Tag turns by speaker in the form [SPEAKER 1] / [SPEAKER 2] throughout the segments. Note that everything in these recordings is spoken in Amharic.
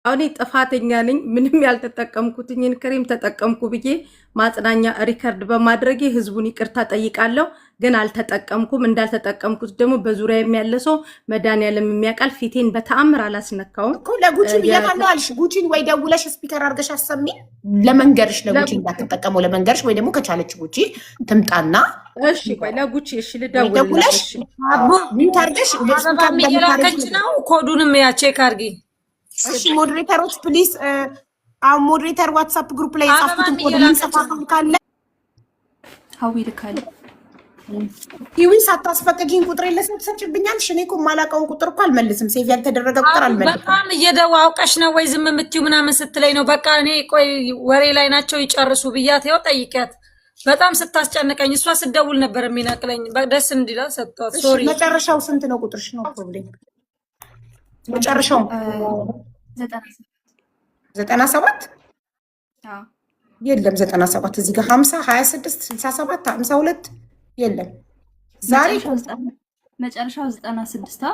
[SPEAKER 1] እኔ ጥፋተኛ ነኝ። ምንም ያልተጠቀምኩትኝን ክሬም ተጠቀምኩ ብዬ ማጽናኛ ሪከርድ በማድረጌ ህዝቡን ይቅርታ ጠይቃለሁ። ግን አልተጠቀምኩም። እንዳልተጠቀምኩት ደግሞ በዙሪያ የሚያለ ሰው መድኃኒዓለም የሚያውቃል። ፊቴን በተአምር አላስነካውም
[SPEAKER 2] እኮ። ለጉቺ ብያታለሁ አልሽ። ጉቺን ወይ ደውለሽ ስፒከር አድርገሽ አሰሚ ለመንገርሽ፣ ለጉቺ እንዳትጠቀመው ለመንገርሽ፣ ወይ ደግሞ ከቻለች ጉቺ ትምጣና
[SPEAKER 1] እሺ፣ ቆይ ለጉቺ እሺ ልደውልልሽ።
[SPEAKER 2] ሚት አድርገሽ
[SPEAKER 3] እየላከች ነው። ኮዱንም ያ ቼክ አድርጊ
[SPEAKER 2] እሺ። ሞዴሬተሮች ፕሊዝ፣ አሁን ሞዴሬተር ዋትስአፕ ግሩፕ ላይ የጻፉትን ኮድ ምንጽፋፋም ካለ
[SPEAKER 4] ሀዊ ልካለ
[SPEAKER 2] ሂዊ ሳታስፈቅጂኝ ቁጥር ለሰው ትሰጭብኛለሽ። እኔ እኮ የማላውቀውን ቁጥር እኮ አልመልስም። ሴቭ ያልተደረገ ቁጥር አልመልስም።
[SPEAKER 3] በጣም እየደዋውቀሽ ነው ወይ ዝም የምትይው ምናምን ስትለኝ ነው። በቃ እኔ ቆይ ወሬ ላይ ናቸው ይጨርሱ ብያት ይኸው ጠይቂያት። በጣም ስታስጨንቀኝ እሷ ስደውል ነበር የሚነቅለኝ። ደስ እንዲላ ሰጥቷት። ሶሪ
[SPEAKER 2] መጨረሻው ስንት ነው ቁጥርሽ? ነው ፕሮብሌም መጨረሻው 97 የለም 97 እዚህ ጋር 50 26 67 52 የለም። ዛሬ
[SPEAKER 4] መጨረሻው 96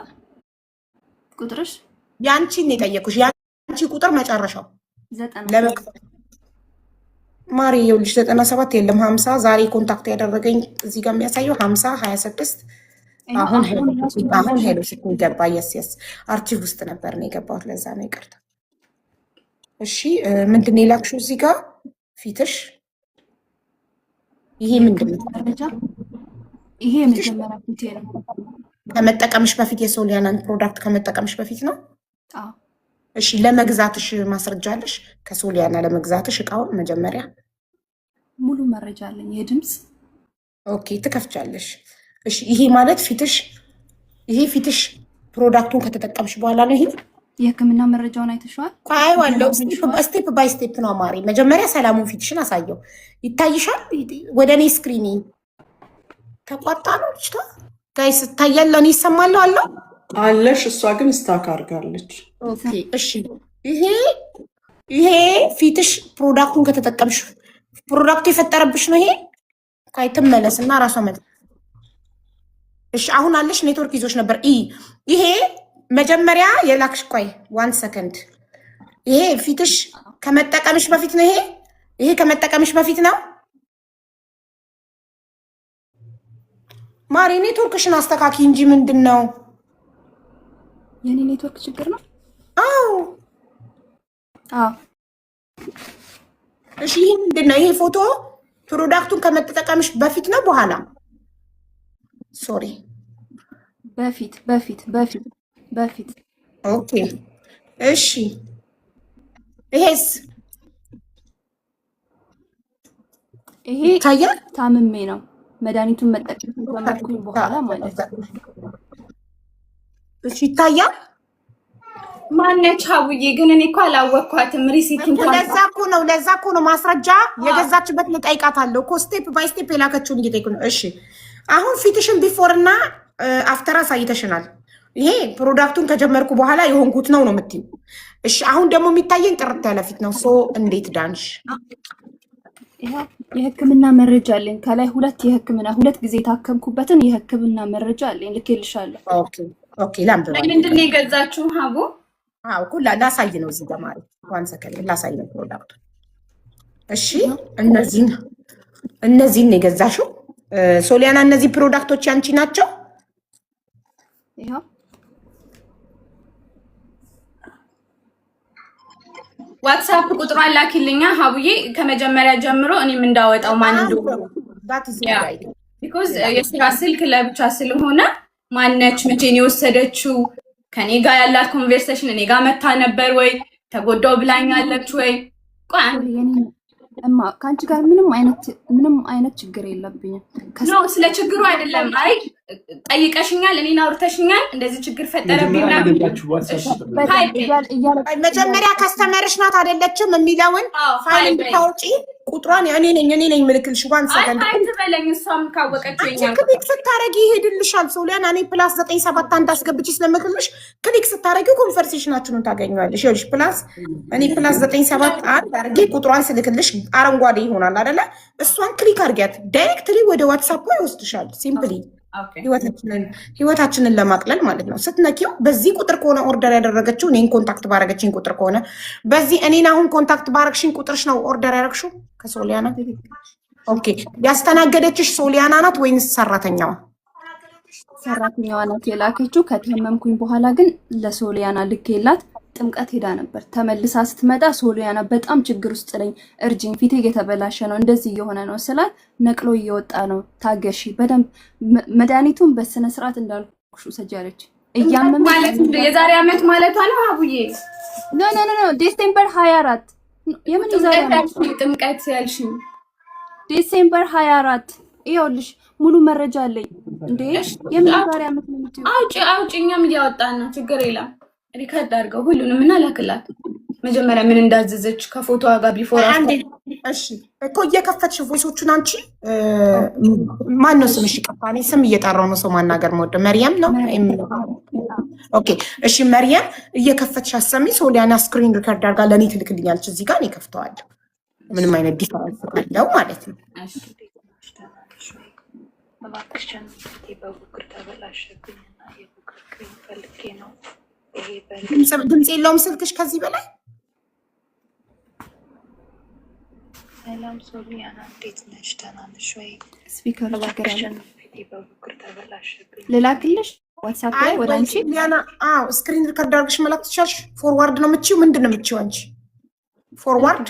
[SPEAKER 4] ቁጥርሽ
[SPEAKER 2] ያንቺን ነው የጠየኩሽ። ያንቺ ቁጥር መጨረሻው
[SPEAKER 4] 90
[SPEAKER 2] ማሪ ይኸውልሽ 97 የለም 50 ዛሬ ኮንታክት ያደረገኝ እዚህ ጋር የሚያሳየው 50 26 አሁን ሄሎ ስትል ገባ። የስ አርቺቭ ውስጥ ነበር ነው የገባሁት። ለዛ ነው ይቅርታ። እሺ ምንድን ነው የላክሽው እዚህ ጋር ፊትሽ? ይሄ ምንድን ነው?
[SPEAKER 4] ይሄ የመጀመሪያ ፊቴ ነው።
[SPEAKER 2] ከመጠቀምሽ በፊት የሶሊያናን ፕሮዳክት ከመጠቀምሽ በፊት ነው?
[SPEAKER 4] አዎ።
[SPEAKER 2] እሺ ለመግዛትሽ ማስረጃ አለሽ? ከሶሊያና ለመግዛትሽ እቃውን መጀመሪያ
[SPEAKER 4] ሙሉ መረጃ አለኝ። የድምጽ
[SPEAKER 2] ኦኬ ትከፍቻለሽ። እሺ ይሄ ማለት ፊትሽ፣ ይሄ ፊትሽ ፕሮዳክቱን ከተጠቀምሽ በኋላ ነው። ይሄ
[SPEAKER 4] የህክምና መረጃውን አይተሽዋል?
[SPEAKER 2] አይዋለሁ። ስቴፕ ባይ ስቴፕ ነው ማሪ። መጀመሪያ ሰላሙን ፊትሽን አሳየው። ይታይሻል? ወደ እኔ ስክሪኒ ተቋጣ ነው ልጅቷ። ጋይስ ይታያል? ለእኔ ይሰማለሁ አለው
[SPEAKER 5] አለሽ። እሷ ግን ስታክ አድርጋለች።
[SPEAKER 2] ኦኬ እሺ። ይሄ ፊትሽ ፕሮዳክቱን ከተጠቀምሽ ፕሮዳክቱ የፈጠረብሽ ነው። ይሄ ካይ ትመለስና ራሷ መጥ እሺ አሁን አለሽ። ኔትወርክ ይዞሽ ነበር። ይሄ መጀመሪያ የላክሽ ቆይ 1 ሰከንድ። ይሄ ፊትሽ ከመጠቀምሽ በፊት ነው። ይሄ ከመጠቀምሽ በፊት ነው። ማሪ ኔትወርክሽን አስተካኪ እንጂ ምንድን ነው?
[SPEAKER 4] የኔ ኔትወርክ ችግር ነው።
[SPEAKER 2] አዎ እሺ ይሄ ምንድን ነው? ይሄ ፎቶ ፕሮዳክቱን ከመጠቀምሽ በፊት ነው በኋላ? ሶሪ
[SPEAKER 4] በፊት
[SPEAKER 2] ኦኬ እሺ። ይሄስ
[SPEAKER 4] ይሄ
[SPEAKER 2] ታያል?
[SPEAKER 4] ታምሜ ነው መድኃኒቱን መጠቀም ከጀመርኩኝ በኋላ ማለት ነው።
[SPEAKER 2] እሺ ይታያል?
[SPEAKER 6] ማነች ሀቡዬ? ግን እኔ እኮ አላወቅኳትም። ሪሲቲን
[SPEAKER 2] ለዛ እኮ ነው ማስረጃ የገዛችበት ልጠይቃታለሁ እኮ ስቴፕ ባይ ስቴፕ የላከችውን እየጠየኩ ነው። እሺ አሁን ፊትሽን ቢፎር እና አፍተር አሳይተሽናል። ይሄ ፕሮዳክቱን ከጀመርኩ በኋላ የሆንኩት ነው ነው የምትይው። እሺ አሁን ደግሞ የሚታየኝ ጥርት ያለ ፊት ነው። ሶ እንዴት ዳንሽ?
[SPEAKER 4] የህክምና መረጃ አለኝ ከላይ ሁለት ጊዜ የታከምኩበትን የህክምና መረጃ አለኝ። ልኬልሻለሁ።
[SPEAKER 2] ኦኬ ላምበባ
[SPEAKER 6] ምንድን ነው የገዛችሁ ሀቡ?
[SPEAKER 2] አዎ እኮ ላሳይ ነው እዚህ ጋር ማለት 1 ሰከንድ ላሳይ ነው ፕሮዳክቱ። እሺ እነዚህን ነው የገዛሽው ሶሊያና? እነዚህ ፕሮዳክቶች ያንቺ ናቸው?
[SPEAKER 4] ይሄው
[SPEAKER 6] ዋትስአፕ ቁጥሯን ላኪልኛ ሀቡዬ። ከመጀመሪያ ጀምሮ እኔም እንዳወጣው ማን እንደሆነ ቢኮዝ የስራ ስልክ ለብቻ ስለሆነ ማነች መቼን የወሰደችው ከኔ ጋር ያላት ኮንቨርሴሽን እኔ ጋር መታ ነበር ወይ ተጎዳው ብላኛለች ወይ?
[SPEAKER 4] እማ ከአንቺ ጋር ምንም አይነት ችግር የለብኝም።
[SPEAKER 6] ኖ ስለ ችግሩ አይደለም። አይ ጠይቀሽኛል፣ እኔን አውርተሽኛል። እንደዚህ ችግር ፈጠረብኝ
[SPEAKER 2] መጀመሪያ ከስተመርሽ ናት አይደለችም የሚለውን ፋይል እንድታወጪ ቁጥሯን እኔ ነኝ ምልክልሽ። 1 ሰከንድ
[SPEAKER 6] አይተበለኝ። እሷም ካወቀችው ይኛል
[SPEAKER 2] ክሊክ ስታረጊ ይሄድልሻል። ሶሊያና እኔ ፕላስ 971 አስገብቼ ስለምክልሽ ክሊክ ስታረጊ ኮንቨርሴሽናችንን ታገኘዋለሽ። ይኸውልሽ ፕላስ እኔ ፕላስ 971 አርጌ ቁጥሯን ስልክልሽ አረንጓዴ ይሆናል አይደለ? እሷን ክሊክ አርጊያት ዳይሬክትሊ ወደ ዋትስአፕ ይወስድሻል። ሲምፕሊ
[SPEAKER 6] ኦኬ
[SPEAKER 2] ህይወታችንን ለማቅለል ማለት ነው። ስትነኪው በዚህ ቁጥር ከሆነ ኦርደር ያደረገችው እኔን ኮንታክት ባረገችኝ ቁጥር ከሆነ በዚህ እኔን አሁን ኮንታክት ባረግሽኝ ቁጥርሽ ነው ኦርደር ያደረግሽው ከሶሊያና። ኦኬ ያስተናገደችሽ ሶሊያና ናት ወይንስ ሰራተኛዋ?
[SPEAKER 4] ሰራተኛዋ ናት የላከችው። ከታመምኩኝ በኋላ ግን ለሶሊያና ልኬላት ጥምቀት ሄዳ ነበር። ተመልሳ ስትመጣ ሶሊያና በጣም ችግር ውስጥ ነኝ፣ እርጅኝ፣ ፊቴ እየተበላሸ ነው፣ እንደዚህ እየሆነ ነው ስላት ነቅሎ እየወጣ ነው፣ ታገሺ፣ በደንብ መድኃኒቱን በስነ ስርዓት እንዳልኩሽ ሰጃለች። እያመመ
[SPEAKER 6] ማለት የዛሬ ዓመት ማለቷ ነው አቡዬ?
[SPEAKER 4] ኖ ዲሴምበር 24 የምን የዛሬ ዓመት
[SPEAKER 6] ጥምቀት ያልሽኝ?
[SPEAKER 4] ዲሴምበር 24 ይኸውልሽ ሙሉ መረጃ አለኝ። እንዴ የምን የዛሬ ዓመት ነው የምትይው?
[SPEAKER 6] አውጪ እኛም እያወጣን ነው፣ ችግር የለም። ሪከርድ አድርገው ሁሉንም እና ላክላት። መጀመሪያ ምን እንዳዘዘች ከፎቶዋ ጋር ቢፎር
[SPEAKER 2] አንዴ። እሺ እኮ እየከፈትሽ ቮይሶቹን አንቺ ማን ነው ስምሽ? እኔ ስም እየጠራው ነው ሰው ማናገር መወደ መርያም ነው። ኦኬ እሺ መርያም እየከፈትሽ አሰሚ። ሶሊያና ስክሪን ሪከርድ አድርጋ ለእኔ ትልክልኛለች። እዚህ ጋር እኔ ከፍተዋለሁ። ምንም አይነት ዲፈረንስ ካለው ማለት ነው። ድምፅ የለውም ስልክሽ ከዚህ በላይ።
[SPEAKER 7] ሰላም ሶሊያና እንዴት ነሽ? ደህና ነሽ ወይ?
[SPEAKER 4] ስፒከር ልላክልሽ ዋትስአፕ ላይ ወደ አንቺ
[SPEAKER 2] ሶሊያና። አዎ ስክሪን ሪከርድ አድርገሽ መላክ ትችያለሽ። ፎርዋርድ ነው የምትችይው? ምንድን ነው የምትችይው አንቺ? ፎርዋርድ።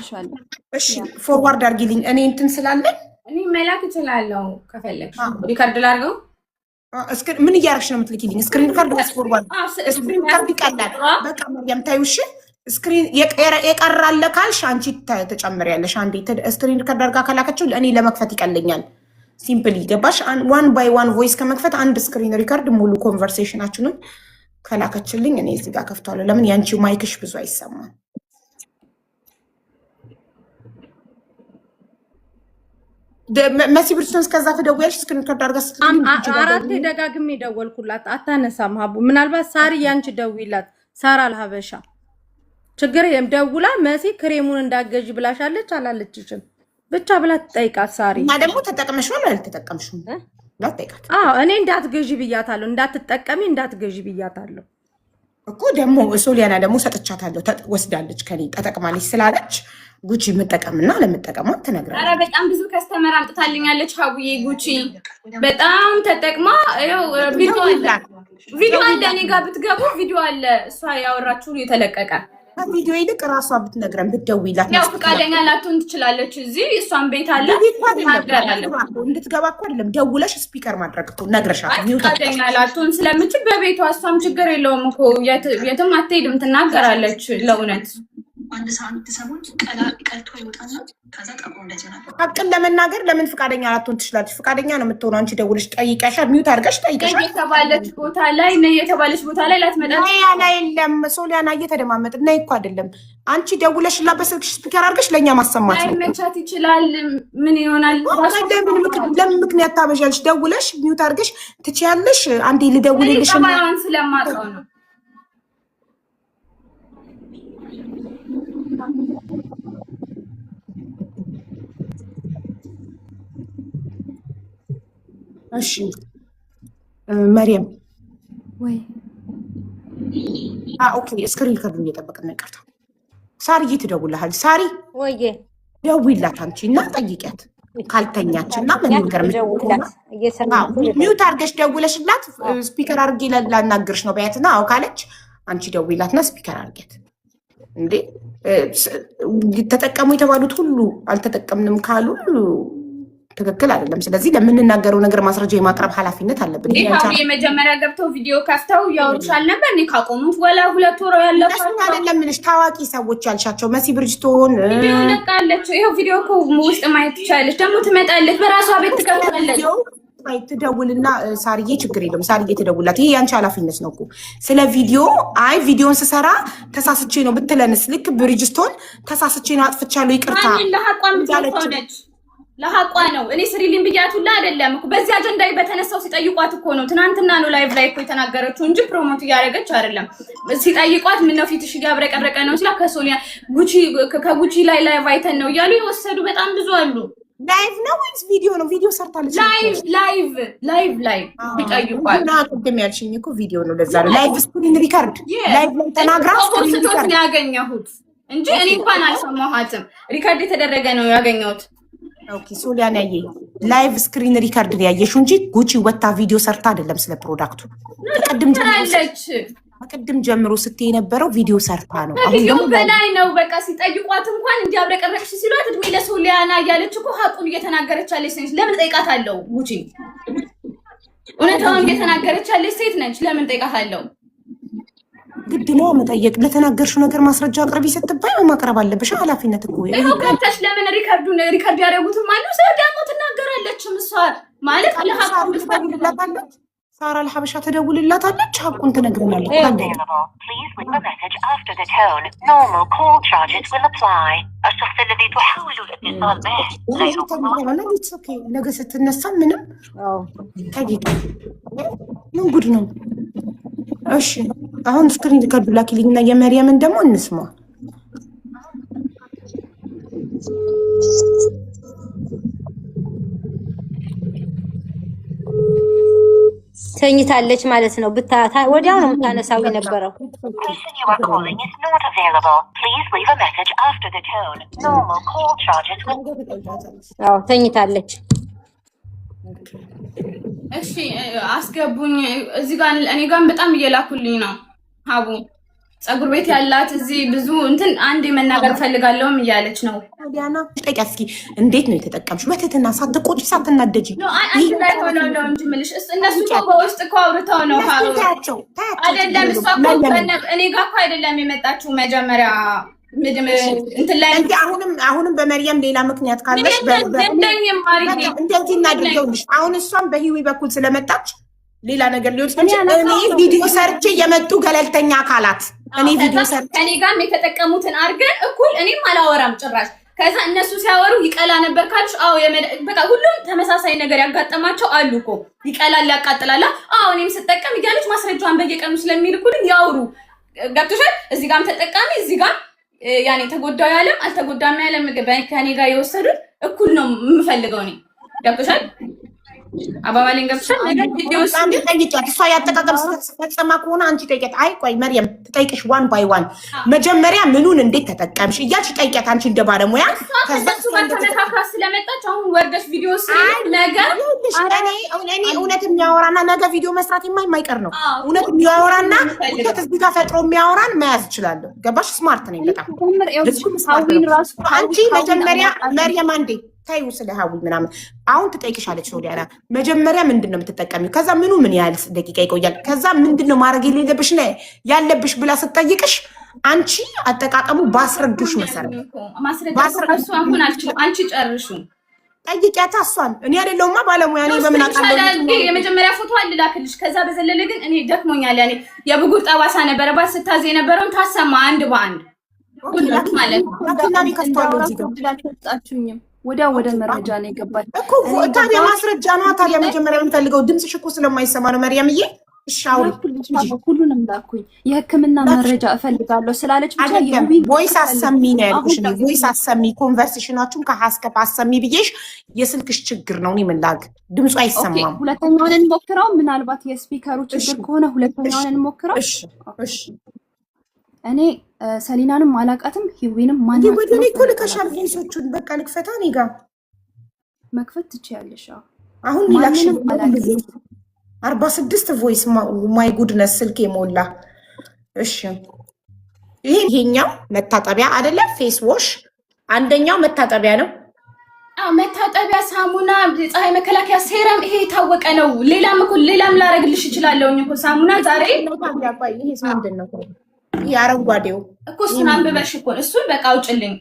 [SPEAKER 2] እሺ ፎርዋርድ አድርጊልኝ። እኔ እንትን ስላለኝ
[SPEAKER 6] እኔ መላክ እችላለሁ ከፈለግሽ። ሪከርድ ላድርገው።
[SPEAKER 2] ምን እያደረግሽ ነው የምትልኪልኝ? ስክሪን ሪከርድ ወይስ ፎርዋርድ? ስክሪን ሪከርድ ይቀላል። በቃ መርያም ታዩሽ። ስክሪን የቀራለ ካልሽ አንቺ ተጨምሪያለሽ። አንዴ ስክሪን ሪከርድ አድርጋ ከላከችው ለእኔ ለመክፈት ይቀለኛል። ሲምፕል ይገባሽ። ዋን ባይ ዋን ቮይስ ከመክፈት አንድ ስክሪን ሪከርድ ሙሉ ኮንቨርሴሽናችንን ከላከችልኝ እኔ እዚህ ጋር ከፍቷለሁ። ለምን ያንቺ ማይክሽ ብዙ አይሰማም። መሲ ብርቱን እስከዛ ትደውያለሽ። ስክሪን ሪከርድ አድርጋ
[SPEAKER 1] አራት ደጋግሜ ደወልኩላት አታነሳም። ሀቡ ምናልባት ሳሪ ያንቺ ደውይላት። ሳራ አልሀበሻ ችግር የለም ደውላ መሲ ክሬሙን እንዳገዥ ብላሻለች አላለችሽም ብቻ ብላ ትጠይቃት። ሳሪ
[SPEAKER 2] እና ደግሞ ተጠቅመሽዋል አልተጠቀምሽም ብላ ትጠይቃት።
[SPEAKER 1] እኔ እንዳትገዢ ብያታለሁ፣ እንዳትጠቀሚ እንዳትገዢ ብያታለሁ
[SPEAKER 2] እኮ። ደግሞ ሶሊያና ደግሞ ሰጥቻታለሁ፣ ወስዳለች ከኔ ተጠቅማለች ስላለች ጉቺ የምጠቀምና ለምጠቀማ ትነግራለች።
[SPEAKER 6] ኧረ በጣም ብዙ ከስተመር አምጥታልኛለች ሀቡዬ። ጉቺ በጣም ተጠቅማ ቪዲዮ አለ፣ እኔ ጋር ብትገቡ ቪዲዮ አለ፣ እሷ ያወራችሁን የተለቀቀ
[SPEAKER 2] ከቪዲዮ ይልቅ ራሷ ብትነግረን ብትደውይላት።
[SPEAKER 6] ያው ፈቃደኛ ላትሆን ትችላለች። እዚህ እሷን ቤት አለ
[SPEAKER 2] እንድትገባ እኮ አይደለም ደውለሽ ስፒከር ማድረግ እኮ ነግረሻት።
[SPEAKER 6] ፈቃደኛ ላትሆን ስለምችል በቤቷ እሷም ችግር የለውም እኮ የትም አትሄድም፣ ትናገራለች ለእውነት።
[SPEAKER 7] አንድ ሳምንት ሰሞን ቀልቶ ይወጣና ከዛ ጠቁ እንደዚህ ነበር።
[SPEAKER 2] ሀቅን ለመናገር ለምን ፈቃደኛ ላትሆን ትችላለች? ፈቃደኛ ነው የምትሆነው። አንቺ ደውለሽ ጠይቀሻል፣ ሚውት አድርገሽ ጠይቀሻል።
[SPEAKER 6] የተባለች ቦታ ላይ ላትመጣ
[SPEAKER 2] ሶሊያና የለም። ሶሊያና እየተደማመጥ እና እኮ አይደለም አንቺ ደውለሽላ በስልክሽ ስፒከር አድርገሽ ለእኛ ማሰማት ነው።
[SPEAKER 6] አይመቻት ይችላል። ምን ይሆናል?
[SPEAKER 2] ለምን ምክንያት ታበዣለሽ? ደውለሽ ሚውት አድርገሽ ትችያለሽ። አንዴ ልደውልልሽ
[SPEAKER 6] ስለማውቀው ነው።
[SPEAKER 2] እሺ መርያም
[SPEAKER 4] ወይ
[SPEAKER 2] ኦኬ። ስክሪን ሪከርድ እየጠበቅን ነው። ይቅርታ ሳሪዬ ትደውልልሃል። ሳሪ
[SPEAKER 8] ወይዬ
[SPEAKER 2] ደውይላት አንቺ እና ጠይቂያት ካልተኛች እና መናገር ሚውት አድርገሽ ደውለሽላት ስፒከር አድርጌ ላናግርሽ ነው በያትና አዎ ካለች አንቺ ደውይላትና ስፒከር አድርጌት። እንዴ ተጠቀሙ የተባሉት ሁሉ አልተጠቀምንም ካሉ ትክክል አይደለም። ስለዚህ ለምንናገረው ነገር ማስረጃ የማቅረብ ኃላፊነት አለብን።
[SPEAKER 6] የመጀመሪያ ገብተው ቪዲዮ ከፍተው ያወሩሻል ነበር። እኔ ካቆሙት ወላ 2 ወር ያለፋው
[SPEAKER 2] አይደለም። ምንሽ ታዋቂ ሰዎች ያልሻቸው መሲ ብርጅቶን
[SPEAKER 6] ቪዲዮ ለቃለች። ይሄው ቪዲዮ እኮ ውስጥ ማየት ትችላለች። ደግሞ ትመጣለች፣ በራሷ ቤት ትከፍታለች።
[SPEAKER 2] ትደውልና ሳርዬ ችግር የለም ሳርዬ ትደውላት። ይሄ ያንቺ ኃላፊነት ነው እኮ ስለ ቪዲዮ። አይ ቪዲዮን ስሰራ ተሳስቼ ነው ብትለንስ ልክ ብርጅስቶን ተሳስቼ ነው አጥፍቻለሁ ይቅርታ
[SPEAKER 6] ለሐቋ ነው። እኔ ስሪሊን ብያቱላ አይደለም እኮ በዚህ አጀንዳ በተነሳው ሲጠይቋት እኮ ነው። ትናንትና ነው ላይቭ ላይ እኮ የተናገረችው እንጂ ፕሮሞት እያደረገች አይደለም። ሲጠይቋት ምን ነው ፊትሽ ያብረቀረቀ ነው ሲላ ከሶሊያ ከጉቺ ላይ ላይቭ አይተን ነው እያሉ የወሰዱ በጣም ብዙ አሉ።
[SPEAKER 2] ላይቭ ነው ወይስ ቪዲዮ ነው? ቪዲዮ ሰርታለች።
[SPEAKER 6] ላይቭ ይጠይቋል።
[SPEAKER 2] እና ቅድም ያልሽኝ እኮ ቪዲዮ ነው። ለዛ ነው ላይቭ ስክሪን ሪከርድ ላይቭ ላይ ተናግራ
[SPEAKER 6] ስቶት ነው ያገኘሁት እንጂ እኔ እንኳን አልሰማኋትም። ሪከርድ የተደረገ ነው ያገኘሁት።
[SPEAKER 2] ኦኬ ሶሊያን ያየ ላይቭ ስክሪን ሪከርድ ያየሽው እንጂ ጉቺ ወታ ቪዲዮ ሰርታ አይደለም ስለ ፕሮዳክቱ። ከቅድም ጀምሮ ስትይ የነበረው ቪዲዮ ሰርታ ነው።
[SPEAKER 6] ከቪዲዮ በላይ ነው። በቃ ሲጠይቋት እንኳን እንዲያብረቀረቅሽ ሲሏት እድሜ ለሶሊያና እያለች እኮ ሀቁን እየተናገረች ያለች ነች። ለምን ጠይቃታለሁ? ጉቺ እውነታውን እየተናገረች ያለች ሴት ነች። ለምን ጠይቃታለሁ?
[SPEAKER 2] ግድ ነው መጠየቅ። ለተናገርሽው ነገር ማስረጃ አቅርቢ ስትባይ ማቅረብ አለብሽ። ኃላፊነት እኮ
[SPEAKER 6] ይሄው ከታች ለምን ሪከርድ ያደረጉትም አሉ። ሰው ደግሞ ትናገራለች። እሷ ማለት ለሀቁ
[SPEAKER 2] ትደውልላታለች። ሳራ ለሐበሻ ትደውልላታለች። ሀቁን ትነግረናለች። ነገ ስትነሳ ምንም ምን ጉድ ነው? እሺ አሁን ስክሪን ሪከርድ ላኪልኝ እና የመርየምን ደግሞ እንስማ።
[SPEAKER 8] ተኝታለች ማለት ነው። ወዲያው ነው የምታነሳው የነበረው። አዎ ተኝታለች።
[SPEAKER 6] እሺ አስገቡኝ። እዚህ ጋር እኔ ጋር በጣም እየላኩልኝ ነው። ሀቡ ፀጉር ቤት ያላት እዚህ ብዙ እንትን አንድ መናገር ፈልጋለሁም እያለች ነው።
[SPEAKER 2] ዲያና ጠይቂ እስኪ እንዴት ነው የተጠቀምሽ? በትህትና ሳትቆጪ ሳትናደጂ።
[SPEAKER 6] አንድ ላይ ሆነው ነው እንጂ የምልሽ እነሱ እኮ በውስጥ እኮ አውርተው ነው። አይደለም እሷ እኮ እኔ ጋር እኮ አይደለም የመጣችው መጀመሪያ እንትን ላይ
[SPEAKER 2] አሁንም በመርየም ሌላ ምክንያት ካለሽ እንደዚህ እናድርገውልሽ። አሁን እሷም በህዊ በኩል ስለመጣች ሌላ ነገር ሊሆን ይችላል። እኔ ቪዲዮ ሰርቼ የመጡ ገለልተኛ አካላት እኔ ቪዲዮ ሰርቼ
[SPEAKER 6] ከኔ ጋር የተጠቀሙትን አድርገን እኩል እኔም አላወራም ጭራሽ። ከዛ እነሱ ሲያወሩ ይቀላ ነበር ካልሽ፣ አዎ በቃ ሁሉም ተመሳሳይ ነገር ያጋጠማቸው አሉ እኮ ይቀላል፣ ያቃጥላል። አዎ እኔም ስጠቀም እያለች ማስረጃዋን በየቀኑ ስለሚልኩልኝ ያውሩ። ገብቶሻል? እዚህ ጋርም ተጠቃሚ እዚህ ጋር ያኔ ተጎዳው ያለም አልተጎዳም ያለም ከኔ ጋር የወሰዱት እኩል ነው የምፈልገው እኔ። ገብቶሻል? አባባሌን ገብቶሻል? ነገር ቪዲዮስ
[SPEAKER 2] ጠይቂያት። እሷ ያጠቃቀም ስትፈጸማ ከሆነ አንቺ ጠይቂያት። አይ ቆይ መርየም ትጠይቅሽ ዋን ባይ ዋን መጀመሪያ ምኑን እንዴት ተጠቀምሽ እያልሽ ጠይቂያት። አንቺ እንደ ባለሙያ
[SPEAKER 6] ከሱ ጋር ተመካክራ ስለመጣች አሁን ወርደሽ ቪዲዮስ ነገር
[SPEAKER 2] እኔ እውነት የሚያወራና ነገ ቪዲዮ መስራት የማይቀር ነው። እውነት የሚያወራና እዚህ ጋር ፈጥሮ የሚያወራን መያዝ እችላለሁ። ገባሽ? ስማርት ነኝ በጣም። አንቺ መጀመሪያ መርየም አንዴ ታዩ ስለ ሀዊ ምናምን አሁን ትጠይቅሻለች። ሶሊያና መጀመሪያ ምንድነው የምትጠቀሚው? ከዛ ምኑ ምን ያህል ደቂቃ ይቆያል? ከዛ ምንድነው ማድረግ የሌለብሽ ያለብሽ ብላ ስትጠይቅሽ አንቺ አጠቃቀሙ ባስረዱሽ መሰረት
[SPEAKER 6] ማስረዳቱ አሁን አንቺ ጨርሹ
[SPEAKER 2] ጠይቂያታ። እሷን እኔ አይደለሁማ ባለሙያ ነኝ። በምን አውቃለሁ?
[SPEAKER 6] የመጀመሪያ ፎቶ አልላክልሽ። ከዛ በዘለለ ግን እኔ ደክሞኛል። ያኔ የብጉር ጠባሳ ነበረባት ስታዝ የነበረውን ታሰማ አንድ በአንድ ሁሉም ማለት ነው።
[SPEAKER 4] አልሰጣችሁኝም። ወደ መረጃ ነው የገባች
[SPEAKER 2] እኮ ታዲያ ማስረጃ ነው። ታዲያ መጀመሪያ የምንፈልገው ድምፅሽ እኮ ስለማይሰማ ነው መርየምዬ። እሻው
[SPEAKER 4] ሁሉንም ላኩኝ። የሕክምና መረጃ እፈልጋለሁ ስላለች ብቻ
[SPEAKER 2] ቮይስ አሰሚ ነው ያልኩሽ። ቮይስ አሰሚ ኮንቨርሴሽናችሁን ከሀስከፍ አሰሚ ብዬሽ የስልክሽ ችግር ነው። እኔ ምን ላድርግ? ድምፁ አይሰማም።
[SPEAKER 4] ሁለተኛውን እንሞክረው። ምናልባት የስፒከሩ ችግር ከሆነ ሁለተኛውን እንሞክረው።
[SPEAKER 2] እሺ
[SPEAKER 4] እኔ ሰሊናንም አላቃትም ሂዊንም
[SPEAKER 2] ማንም ወደ እኔ እኮ ልከሻል። ቮይሶቹን በቃ ልክፈታ። እኔ ጋር
[SPEAKER 4] መክፈት ትችያለሽ።
[SPEAKER 2] አሁን ሊላክሽም 46 ቮይስ ማይ ጉድነስ ስልክ የሞላ። እሺ ይሄኛው መታጠቢያ አይደለ? ፌስ ዎሽ አንደኛው መታጠቢያ ነው።
[SPEAKER 6] መታጠቢያ፣ ሳሙና፣ ፀሐይ መከላከያ፣ ሴረም ይሄ የታወቀ ነው። ሌላም ላረግልሽ እችላለሁ እኮ ሳሙና ዛሬ
[SPEAKER 2] ይሄስ ምንድን ነው? የአረንጓዴው
[SPEAKER 6] እኮ እሱን አንብበሽ እኮ እሱን በቃ አውጭልኝ።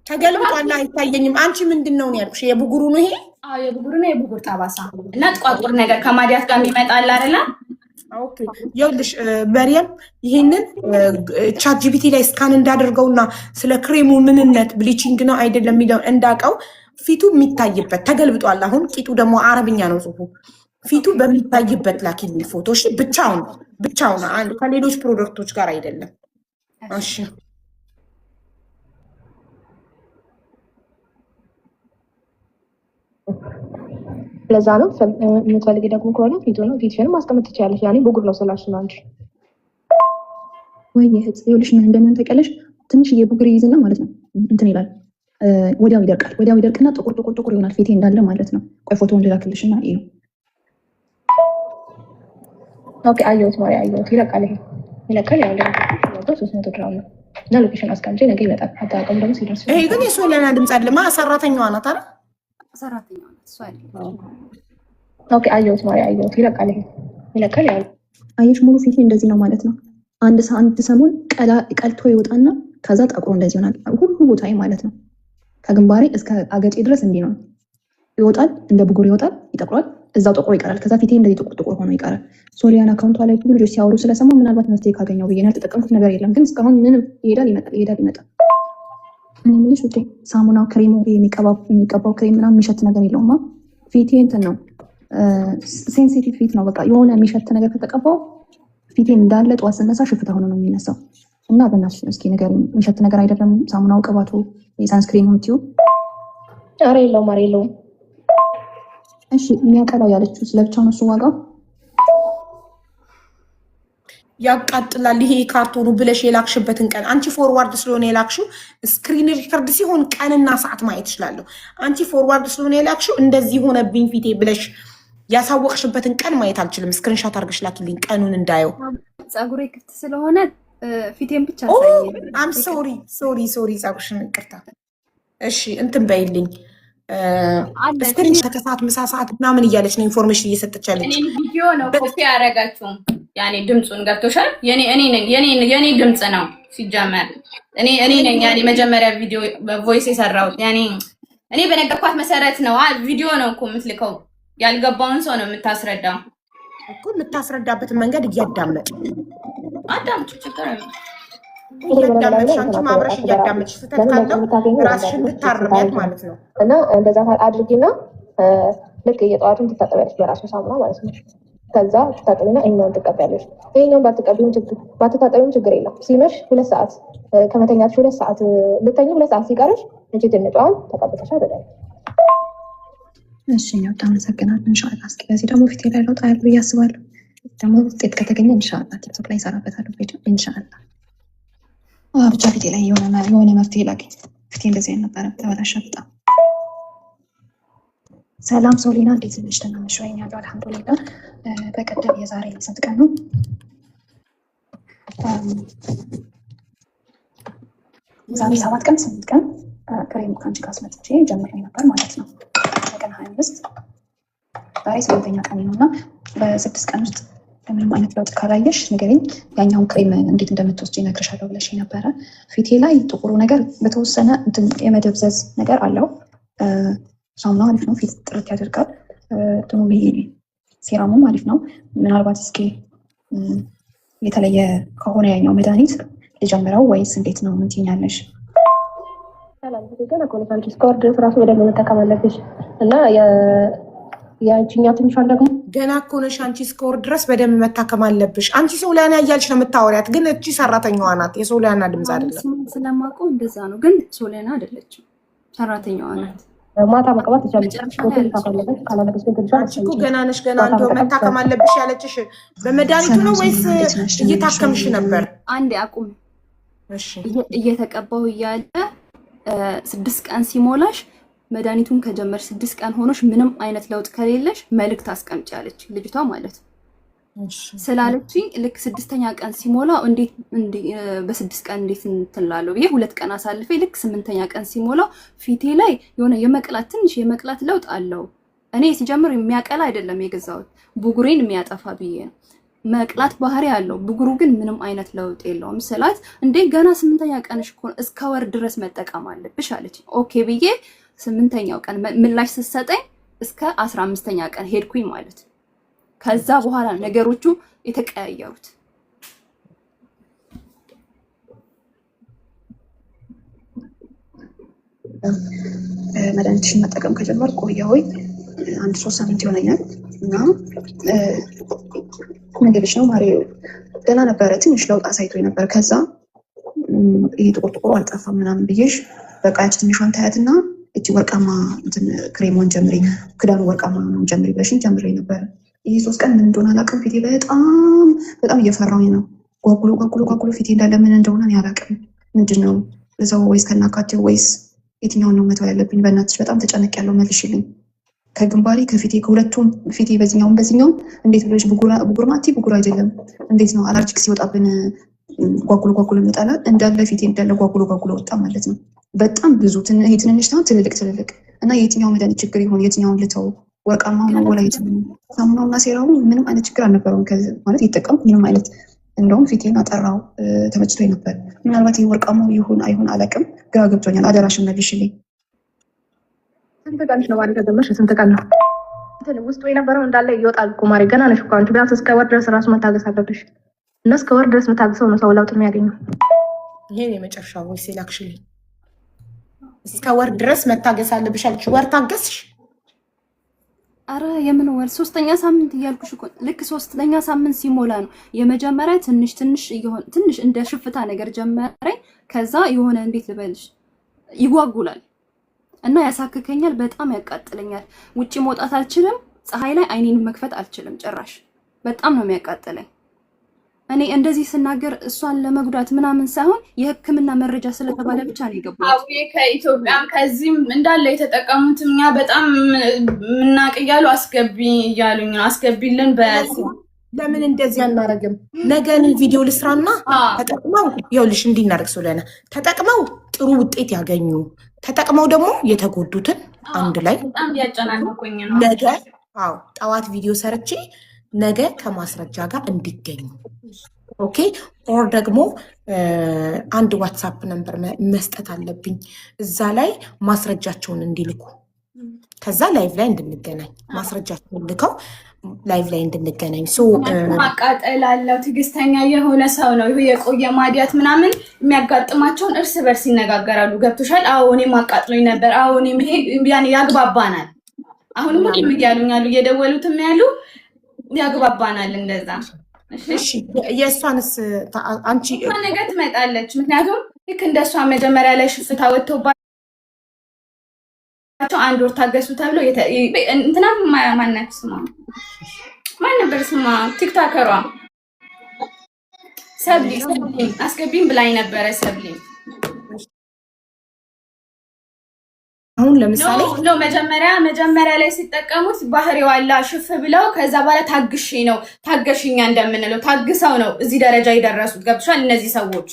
[SPEAKER 2] ተገልብጧል አይታየኝም። አንቺ ምንድን ነው ያልኩሽ? የብጉሩ ነው ይሄ?
[SPEAKER 6] አዎ የብጉሩ ነው። የብጉር ጠባሳ እና ጥቋቁር ነገር ከማዲያት ጋር የሚመጣል አይደለ?
[SPEAKER 2] ኦኬ ይኸውልሽ መርየም ይሄንን ቻት ጂፒቲ ላይ ስካን እንዳደርገውና ስለ ክሬሙ ምንነት ብሊቺንግ ነው አይደለም የሚለው እንዳውቀው ፊቱ የሚታይበት ተገልብጧል። አሁን ቂጡ ደግሞ አረብኛ ነው ጽሁፉ። ፊቱ በሚታይበት ላኪልኝ ፎቶ። እሺ ብቻውን ከሌሎች ፕሮዳክቶች ጋር አይደለም። እሺ ለዛ ነው የምትፈልጊ ደግሞ ከሆነ ፊትሽን ማስቀመጥ ትችያለሽ። ያኔ ብጉር ነው ስላልሽ ነው እንጂ
[SPEAKER 9] ወይ እህት ይኸውልሽ ምን እንደምን ታውቂያለሽ? ትንሽዬ ብጉር ይይዝና ማለት ነው እንትን ይላል ወዲያው ይደርቃል። ወዲያው ይደርቅና ጥቁር ይሆናል ፊቴ እንዳለ ማለት ነው። ቆይ ፎቶውን ልላክልሽና እዩ። ኦኬ አየሁት ማሪ አየሁት። ይለቃል ይለቃል። ያው ደግሞ 300 ግራም ነው እና ሎኬሽን አስቀምጬ ነገ ይመጣል። አታውቅም ደግሞ ሲደርስ።
[SPEAKER 2] ይሄ ግን የሶሊያና ድምጽ አይደለም። ሰራተኛዋ ናት አይደል?
[SPEAKER 4] ሰራተኛዋ ናት እሷ አይደለም።
[SPEAKER 2] ኦኬ አየሁት ማሪ አየሁት። ይለቃል ይለቃል። ያው
[SPEAKER 9] አየሽ ሙሉ ፊቴ እንደዚህ ነው ማለት ነው። አንድ ሰሞን ቀልቶ ይወጣና ከዛ ጠቁሮ እንደዚህ ይሆናል ሁሉ ቦታዬ ማለት ነው። ከግንባሬ እስከ አገጬ ድረስ እንዲህ ነው ይወጣል። እንደ ብጉር ይወጣል፣ ይጠቁራል፣ እዛው ጠቁሮ ይቀራል። ከዛ ፊቴ እንደዚህ ጥቁር ሆኖ ይቀራል። ሶሊያና አካውንቷ ላይ ብዙ ልጆች ሲያወሩ ስለሰማ ምናልባት መፍትሄ ካገኘው ብዬ ነው። ያልተጠቀምኩት ነገር የለም ግን እስካሁን ምንም ይሄዳል ይመጣል። እኔ የምልሽ ውዴ ሳሙናው ክሬሙ የሚቀባው ክሬም ምናምን የሚሸት ነገር የለውማ። ፊቴ እንትን ነው ሴንሲቲቭ ፊት ነው። በቃ የሆነ የሚሸት ነገር ከተቀባው ፊቴ እንዳለ ጠዋት ስነሳ ሽፍታ ሆኖ ነው የሚነሳው። እና በእናትሽ እስኪ ነገር የሚሸት ነገር አይደለም ሳሙናው ቅባቱ የሳንስክሪን ምትዩ?
[SPEAKER 2] ኧረ የለውም።
[SPEAKER 9] እሺ የሚያቀላው ያለችው ስለብቻው ነው እሱ ዋጋው
[SPEAKER 2] ያቃጥላል። ይሄ ካርቶኑ ብለሽ የላክሽበትን ቀን አንቺ ፎርዋርድ ስለሆነ የላክሽው ስክሪን ሪከርድ ሲሆን ቀንና ሰዓት ማየት ይችላለሁ። አንቺ ፎርዋርድ ስለሆነ የላክሽው እንደዚህ ሆነብኝ ፊቴ ብለሽ ያሳወቅሽበትን ቀን ማየት አልችልም። ስክሪንሻት አድርገሽ ላኪልኝ ቀኑን እንዳየው።
[SPEAKER 4] ፀጉሬ ክፍት ስለሆነ ፊቴን ብቻ ሳይኝ
[SPEAKER 2] አም ሶሪ ፀጉርሽን ይቅርታ። እሺ እንትን በይልኝ ስክሪን ከሰዓት ምሳ ሰዓት ምናምን እያለች ነው ኢንፎርሜሽን እየሰጠች ያለች።
[SPEAKER 6] እኔ ቪዲዮ ነው ኮፒ ያደረጋችሁም ያኔ ድምጹን ገብቶሻል። የኔ ድምጽ ነው ሲጀመር እኔ ነኝ ያኔ መጀመሪያ ቪዲዮ ቮይስ የሰራሁት ያኔ እኔ በነገርኳት መሰረት ነው። ቪዲዮ ነው እኮ የምትልከው። ያልገባውን ሰው ነው የምታስረዳው
[SPEAKER 2] እኮ። የምታስረዳበትን መንገድ እያዳመጥ
[SPEAKER 6] አዳምጪ፣ ችግር የለም።
[SPEAKER 2] እያዳመጥሽ አንቺ ማብረሽ እያዳመጥሽ ስተት ካለው ራስሽን ልታርሚያት ማለት ነው።
[SPEAKER 9] እና እንደዛ አድርጊና ልክ የጠዋቱን ትታጠቢያለሽ በራሱ ሳሙና ማለት ነው። ከዛ ትታጠቢና ይሄኛውን ትቀቢያለሽ። ይሄኛውን ባትታጠቢም ችግር የለም። ሲመሽ 2 ሰዓት ከመተኛትሽ 2 ሰዓት ልተኝ 2 ሰዓት ሲቀርሽ እንጂ ትንጫዋን ተቀብተሻ ተደረገ። እሺ ነው ታመሰግናለሁ። ኢንሻአላህ እስኪ በዚህ ደግሞ ፊቴ ላይ ለውጥ አያል ብዬ አስባለሁ። ደግሞ ውጤት ከተገኘ ኢንሻአላህ ቲክቶክ ላይ እሰራበታለሁ ቪዲዮ ኢንሻአላህ። ብቻ ፊቴ ላይ የሆነ መፍትሄ ላገኝ። ፊቴ እንደዚህ አይነት ነበር ተበላሸ በጣም። ሰላም ሶሊና እንዴት ነሽ? ደህና ነሽ ወይ? ያለው አልሐምዱሊላህ። በቀደም የዛሬ ስንት ቀን ነው ዛሬ 7 ቀን 8 ቀን ክሬም ካንቺ ጋር አስመጥቼ ጀምሬ ነበር ማለት ነው። ቀን 25 ዛሬ 8ኛ ቀን ነውና በ6 ቀን ውስጥ ምንም አይነት ለውጥ ካላየሽ ንገሪኝ። ያኛውን ክሬም እንዴት እንደምትወስጂ እነግርሻለሁ ብለሽ ነበረ። ፊቴ ላይ ጥቁሩ ነገር በተወሰነ የመደብዘዝ ነገር አለው። ሳሙናው አሪፍ ነው፣ ፊት ጥርት ያደርጋል። እንትኑ ሴራሙም አሪፍ ነው። ምናልባት እስኪ የተለየ ከሆነ ያኛው መድኃኒት ልጀምረው ወይስ እንዴት ነው? ምን ትይኛለሽ?
[SPEAKER 2] ሰላም ገና ኮንፈረንስ ስኮርድ ራሱ በደንብ መጠቀም አለብሽ እና የአንቺኛ ትንሿን ደግሞ ገና እኮ ነሽ አንቺ ስኮር ድረስ በደንብ መታከም አለብሽ። አንቺ ሶሊያና እያልሽ ነው የምታወሪያት፣ ግን እቺ ሰራተኛዋ ናት። የሶሊያና ድምፅ አይደለም።
[SPEAKER 4] ስለማውቀው እንደዛ ነው፣ ግን ሶሊያና አይደለችም፣ ሰራተኛዋ ናት።
[SPEAKER 2] ማታ መቀባት ይቻላል። አንቺ እኮ ገና ነሽ፣ ገና እንደው መታከም አለብሽ ያለችሽ በመድኃኒቱ ነው ወይስ እየታከምሽ ነበር?
[SPEAKER 4] አንዴ አቁም።
[SPEAKER 2] እሺ
[SPEAKER 4] እየተቀባው እያለ 6 ቀን ሲሞላሽ መድኃኒቱን ከጀመርሽ 6 ቀን ሆኖሽ ምንም አይነት ለውጥ ከሌለሽ መልእክት አስቀምጪ አለች ልጅቷ ማለት ነው። ስላለችኝ ልክ 6ኛ ቀን ሲሞላ እንዴት በ6 ቀን እንዴት እንትላለሁ ብዬ 2 ቀን አሳልፌ ልክ 8ኛ ቀን ሲሞላ ፊቴ ላይ የሆነ የመቅላት ትንሽ የመቅላት ለውጥ አለው። እኔ ሲጀምር የሚያቀላ አይደለም የገዛሁት ብጉሬን የሚያጠፋ ብዬ ነው። መቅላት ባህሪ አለው፣ ብጉሩ ግን ምንም አይነት ለውጥ የለውም ስላት እንዴ ገና 8ኛ ቀንሽ እኮ እስከ ወር ድረስ መጠቀም አለብሽ አለች። ኦኬ ብዬ 8ኛው ቀን ምላሽ ስትሰጠኝ እስከ 15ኛ ቀን ሄድኩኝ ማለት። ከዛ በኋላ ነገሮቹ የተቀያየሩት።
[SPEAKER 9] መድኃኒትሽን መጠቀም ከጀመር ቆየሁኝ 1-3 ሳምንት ይሆነኛል እና ምግብሽ ነው ማሪው ደህና ነበረ። ትንሽ ለውጥ አሳይቶኝ ነበር። ከዛ ይሄ ጥቁር አልጠፋም ምናምን ብዬሽ በቃ ያቺ ትንሿን ታያትና እቺ ወርቃማ እንትን ክሬሟን ጀምሪ፣ ክዳኑ ወርቃማ ነው ጀምሪ ብለሽኝ ጀምሬ ነበር። ይሄ 3 ቀን ምን እንደሆነ አላውቅም። ፊቴ በጣም እየፈራሁኝ ነው። ጓጉሎ ፊቴ እንዳለ ምን እንደሆነ አላውቅም። ምንድነው እዛው ወይስ ከናካቴው ወይስ የትኛውን ነው መተው ያለብኝ? በእናትሽ በጣም ተጨነቅያለሁ፣ መልሽልኝ። ከግንባሬ ከፊቴ ከሁለቱም ፊቴ በዚህኛውም እንዴት ብለሽ ብጉር ናቲ ብጉር አይደለም እንዴት ነው አላርጂክ ሲወጣብን ጓጉሎ ይመጣላል። እንዳለ ፊቴ እንዳለ ጓጉሎ ወጣ ማለት ነው። በጣም ብዙ ይሄ ትንንሽ ትልልቅ እና የትኛው መድኃኒት ችግር ይሆን የትኛውን ልተው? ወርቃማው ነው ወላ ሳሙናውና ሴራሙ ምንም አይነት ችግር አልነበረውም። ማለት የተጠቀምኩ ምንም አይነት እንደውም ፊቴን አጠራው ተመችቶኝ ነበር። ምናልባት ይሄ ወርቃማው ይሁን አይሁን አላውቅም፣ ግራ ገብቶኛል። አደራሽን መልሽልኝ።
[SPEAKER 2] ስንት ቀንሽ ነው ማለት ተጀመርሽ? ስንት ቀን ነው ውስጡ የነበረው እንዳለ ይወጣል እኮ ማሪ። ገና ነሽ እኮ አንቺ። ቢያንስ እስከ ወር ድረስ ራሱ መታገስ አለብሽ። እና እስከ ወር ድረስ መታገሰው ነው ሰው ለውጥ የሚያገኘው። ይሄን የመጨረሻው ወይ ሲላክሽልኝ እስከ ወር ድረስ መታገስ አለብሽ አልሽ። ወር ታገስሽ?
[SPEAKER 4] አረ የምን ወር? 3ኛ ሳምንት እያልኩሽ እኮ ልክ 3ኛ ሳምንት ሲሞላ ነው የመጀመሪያ ትንሽ እንደ ሽፍታ ነገር ጀመረኝ። ከዛ የሆነ እንዴት ልበልሽ ይጓጉላል እና ያሳክከኛል፣ በጣም ያቃጥለኛል። ውጪ መውጣት አልችልም፣ ፀሐይ ላይ አይኔን መክፈት አልችልም ጭራሽ። በጣም ነው የሚያቃጥለኝ። እኔ እንደዚህ ስናገር እሷን ለመጉዳት ምናምን ሳይሆን የሕክምና መረጃ ስለተባለ ብቻ ነው የገባሁት።
[SPEAKER 6] አዎ ከኢትዮጵያም ከዚህም እንዳለ የተጠቀሙት እኛ በጣም ምናቅ እያሉ አስገቢ እያሉኝ ነው። አስገቢልን
[SPEAKER 2] ለምን እንደዚህ አናረግም? ነገን ቪዲዮ ልስራና ተጠቅመው ይኸውልሽ እንዲናረግ ስለሆነ ተጠቅመው ጥሩ ውጤት ያገኙ፣ ተጠቅመው ደግሞ የተጎዱትን አንድ ላይ
[SPEAKER 6] በጣም ያጨናነቁኝ ነው።
[SPEAKER 2] ነገ ጠዋት ቪዲዮ ሰርቼ ነገ ከማስረጃ ጋር እንዲገኙ ኦኬ። ኦር ደግሞ አንድ ዋትሳፕ ነምበር መስጠት አለብኝ፣ እዛ ላይ ማስረጃቸውን እንዲልኩ፣ ከዛ ላይቭ ላይ እንድንገናኝ ማስረጃቸውን ልከው ላይቭ ላይ እንድንገናኝ።
[SPEAKER 6] ማቃጠል አለው። ትዕግስተኛ የሆነ ሰው ነው። ይሄ የቆየ ማዲያት ምናምን የሚያጋጥማቸውን እርስ በርስ ይነጋገራሉ። ገብቶሻል? አዎ እኔም አቃጥሎኝ ነበር። አዎ እኔም ይሄ ያግባባናል። አሁንም ሁሉም እያሉኝ ያሉ እየደወሉትም ያሉ ያግባባናል እንደዛ።
[SPEAKER 2] እሺ የእሷንስ አንቺ
[SPEAKER 6] ነገ ትመጣለች። ምክንያቱም ልክ እንደሷ መጀመሪያ ላይ ሽፍታ ወጥቶባቸው 1 ወር ታገሱ ተብሎ እንትና ማናት ስማ ማን ነበር ስማ ቲክቶከሯ ሰብሊ አስገቢም ብላኝ ነበረ። ሰብሊ
[SPEAKER 2] አሁን ለምሳሌ
[SPEAKER 6] ነው መጀመሪያ ላይ ሲጠቀሙት ባህሪው አላ ሽፍ ብለው ከዛ በኋላ ታገሽኛ እንደምንለው ታግሰው ነው እዚህ ደረጃ የደረሱት። ገብቶሻል? እነዚህ ሰዎች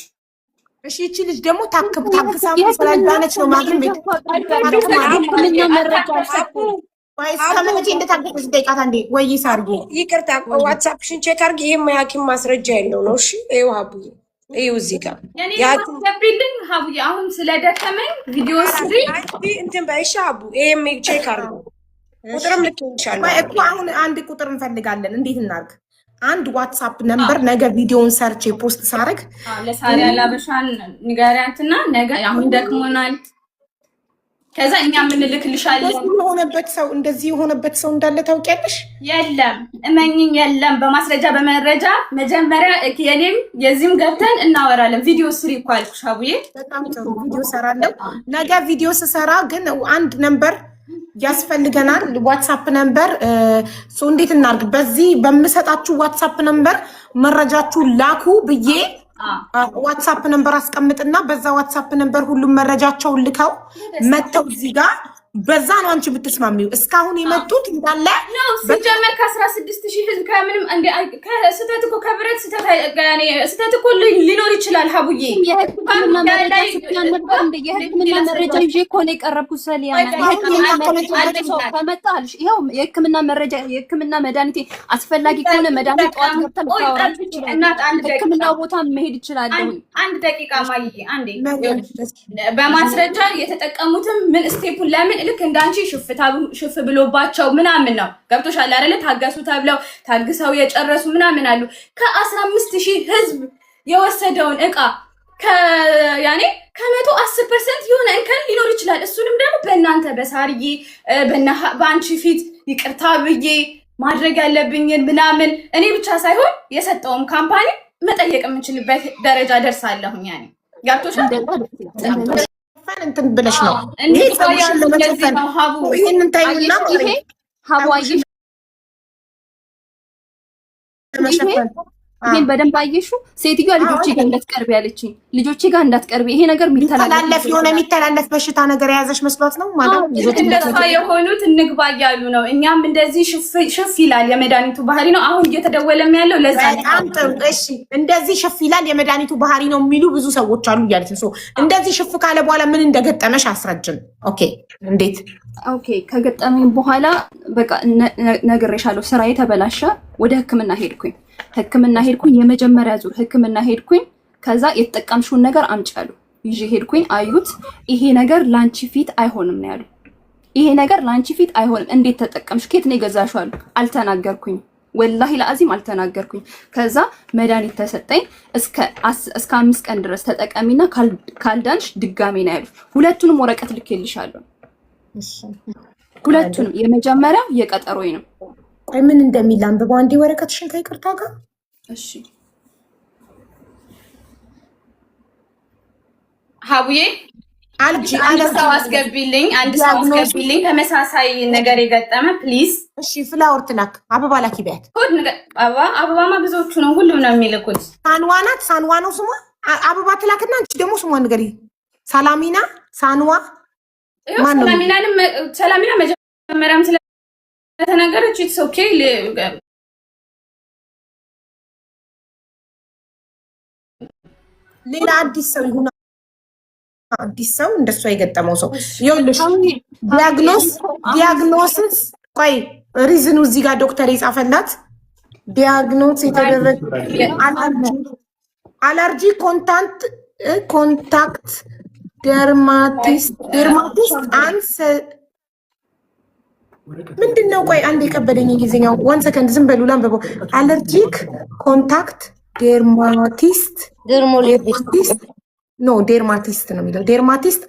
[SPEAKER 2] እሺ ይቺ ልጅ ደግሞ ታክሳ ስላዳነች ነው ማግኘት ቤት ከመቼ እንደታገሰች ጠይቃት አንዴ። ወይ ሳርጌ
[SPEAKER 10] ይቅርታ ዋትሳፕሽን ቼክ አድርጊ። ይሄም የሐኪም ማስረጃ ያለው ነው። እሺ ይኸው ሀቡዬ ይኸው እዚህ ጋር
[SPEAKER 6] ያገብልኝ ሀቡዬ። አሁን ስለደከመኝ ቪዲዮ ስሪ
[SPEAKER 10] እንትን በይሻ ሀቡ ይሄም ቼክ አድርጊ። ቁጥርም ልክ ይቻላል
[SPEAKER 2] እኮ አሁን አንድ ቁጥር እንፈልጋለን። እንዴት እናድርግ? አንድ ዋትሳፕ ነምበር ነገ ቪዲዮውን ሰርቼ ፖስት ሳረግ
[SPEAKER 6] ለሳሪያ ላበሻን ንገሪያትና ነገ አሁን ደክሞናል ከዛ እኛ ምንልክልሻለን።
[SPEAKER 2] እንደዚህ የሆነበት ሰው እንዳለ ታውቂያለሽ?
[SPEAKER 6] የለም እመኝኝ፣ የለም። በማስረጃ በመረጃ መጀመሪያ የኔም የዚህም ገብተን እናወራለን። ቪዲዮ ስሪ እኮ አልኩሽ አቡዬ።
[SPEAKER 2] በጣም ጥሩ ቪዲዮ ሰራለሁ። ነገ ቪዲዮ ስሰራ ግን አንድ ነምበር ያስፈልገናል። ዋትሳፕ ነምበር እንዴት እናርግ? በዚህ በምሰጣችሁ ዋትሳፕ ነምበር መረጃችሁ ላኩ ብዬ ዋትሳፕ ነምበር አስቀምጥና በዛ ዋትሳፕ ነምበር ሁሉም መረጃቸውን ልከው መተው እዚህ ጋር በዛ ነው አንቺ ብትስማሚው። እስካሁን የመጡት እንዳለ
[SPEAKER 6] ሲጀመር ከ16,000 ህዝብ ከምንም እንደ ከስተት እኮ ከብረት ስተት እኮ ሊኖር ይችላል። ሀቡዬ
[SPEAKER 4] የህክምና መረጃ ይዤ እኮ ነው የቀረብኩት። ሰሊያና ከመጣልሽ ይኸው የህክምና መረጃ የህክምና መድኃኒቴ አስፈላጊ ከሆነ መድኃኒት ጠዋት ገብተን ታወራለች ይችላል። ህክምና ቦታ መሄድ ይችላል።
[SPEAKER 6] አንድ ደቂቃ ማይዬ አንዴ በማስረጃ የተጠቀሙትም ምን ስቴፑን ለምን ልክ እንዳንቺ ሽፍ ብሎባቸው ምናምን ነው። ገብቶሻል አይደለ? ታገሱ ተብለው ታግሰው የጨረሱ ምናምን አሉ። ከ15,000 ህዝብ የወሰደውን እቃ ከ110% የሆነ እንከን ሊኖር ይችላል። እሱንም ደግሞ በእናንተ በሳርዬ በአንቺ ፊት ይቅርታ ብዬ ማድረግ ያለብኝን ምናምን እኔ ብቻ ሳይሆን የሰጠውም ካምፓኒ መጠየቅ የምንችልበት ደረጃ ደርሳለሁኝ። ያኔ ገብቶሻል?
[SPEAKER 2] እንትን ብለሽ ነው
[SPEAKER 6] እንዴት ባያሉ እንደዚህ ነው ሀቡ
[SPEAKER 2] ይሄንን ታዩና
[SPEAKER 4] ይሄ ሀቡ አየሽ ይሄን በደንብ አየሽው። ሴትዮዋ ልጆቼ ጋር እንዳትቀርቢ ያለችኝ፣ ልጆቼ ጋር እንዳትቀርቢ። ይሄ ነገር
[SPEAKER 2] የሚተላለፍ በሽታ ነገር የያዘሽ መስሏት ነው ማለት
[SPEAKER 6] ነው። እንደሷ የሆኑት እንግባ እያሉ ነው። እኛም እንደዚህ ሽፍ ይላል የመድኃኒቱ ባህሪ ነው። አሁን እየተደወለም ያለው ለዛ ነው።
[SPEAKER 2] እሺ እንደዚህ ሽፍ ይላል የመድኃኒቱ ባህሪ ነው የሚሉ ብዙ ሰዎች አሉ እያለች ነው። እንደዚህ ሽፍ ካለ በኋላ ምን እንደገጠመሽ አስረጅን። ኦኬ እንዴት?
[SPEAKER 4] ኦኬ ከገጠመኝ በኋላ በቃ ነግሬሻለሁ። ስራዬ ተበላሸ። ወደ ሕክምና ሄድኩኝ። የመጀመሪያ ዙር ሕክምና ሄድኩኝ። ከዛ የተጠቀምሽውን ነገር አምጪ አሉ። ይዤ ሄድኩኝ። አዩት። ይሄ ነገር ላንቺ ፊት አይሆንም ነው ያሉ። ይሄ ነገር ላንቺ ፊት አይሆንም። እንዴት ተጠቀምሽ? ከየት ነው የገዛሽው አሉ። አልተናገርኩኝ። ወላሂ ለአዚም አልተናገርኩኝ። ከዛ መድኃኒት ተሰጠኝ። እስከ 5 ቀን ድረስ ተጠቀሚና ካልዳንሽ ድጋሜ ነው ያሉ። ሁለቱንም ወረቀት ልኬልሻለሁ። ሁለቱንም የመጀመሪያው የቀጠሮኝ ነው።
[SPEAKER 2] ቆይ ምን እንደሚል አንብበው አንዴ ወረቀትሽን ከይቅርታ ጋር።
[SPEAKER 4] እሺ
[SPEAKER 6] ሀቡዬ አንድ ሰው አስገቢልኝ፣ ተመሳሳይ ነገር የገጠመ ፕሊዝ።
[SPEAKER 2] እሺ ፍላወር ትላክ፣ አበባ ላኪ ቢያት።
[SPEAKER 6] አበባማ ብዙዎቹ ነው ሁሉም ነው የሚልኩት።
[SPEAKER 2] ሳንዋ ናት፣ ሳንዋ ነው ስሟ። አበባ ትላክና አንቺ ደግሞ ስሟ ንገሪ። ሰላሚና ሳንዋ
[SPEAKER 6] ሰላሚና መጀመሪያም ስለተናገረች ኢትስ ኦኬ።
[SPEAKER 2] ሌላ አዲስ ሰው ይሁን አዲስ ሰው እንደሷ የገጠመው ሰው ይኸውልሽ፣ ዲያግኖሲስ ቆይ ሪዝኑ እዚህ ጋር ዶክተር የጻፈላት ዲያግኖስ የተደረገ አለርጂ ኮንታክት ደርማቲስት አንስ ምንድን ነው? ቆይ አንድ የከበደኝ ጊዜኛው 1 ሰከንድ ዝም በሉ ላንብበው። አለርጂክ ኮንታክት ደርማቲስት ኖ ዴርማቲስት ነው የሚለው። ዴርማቲስት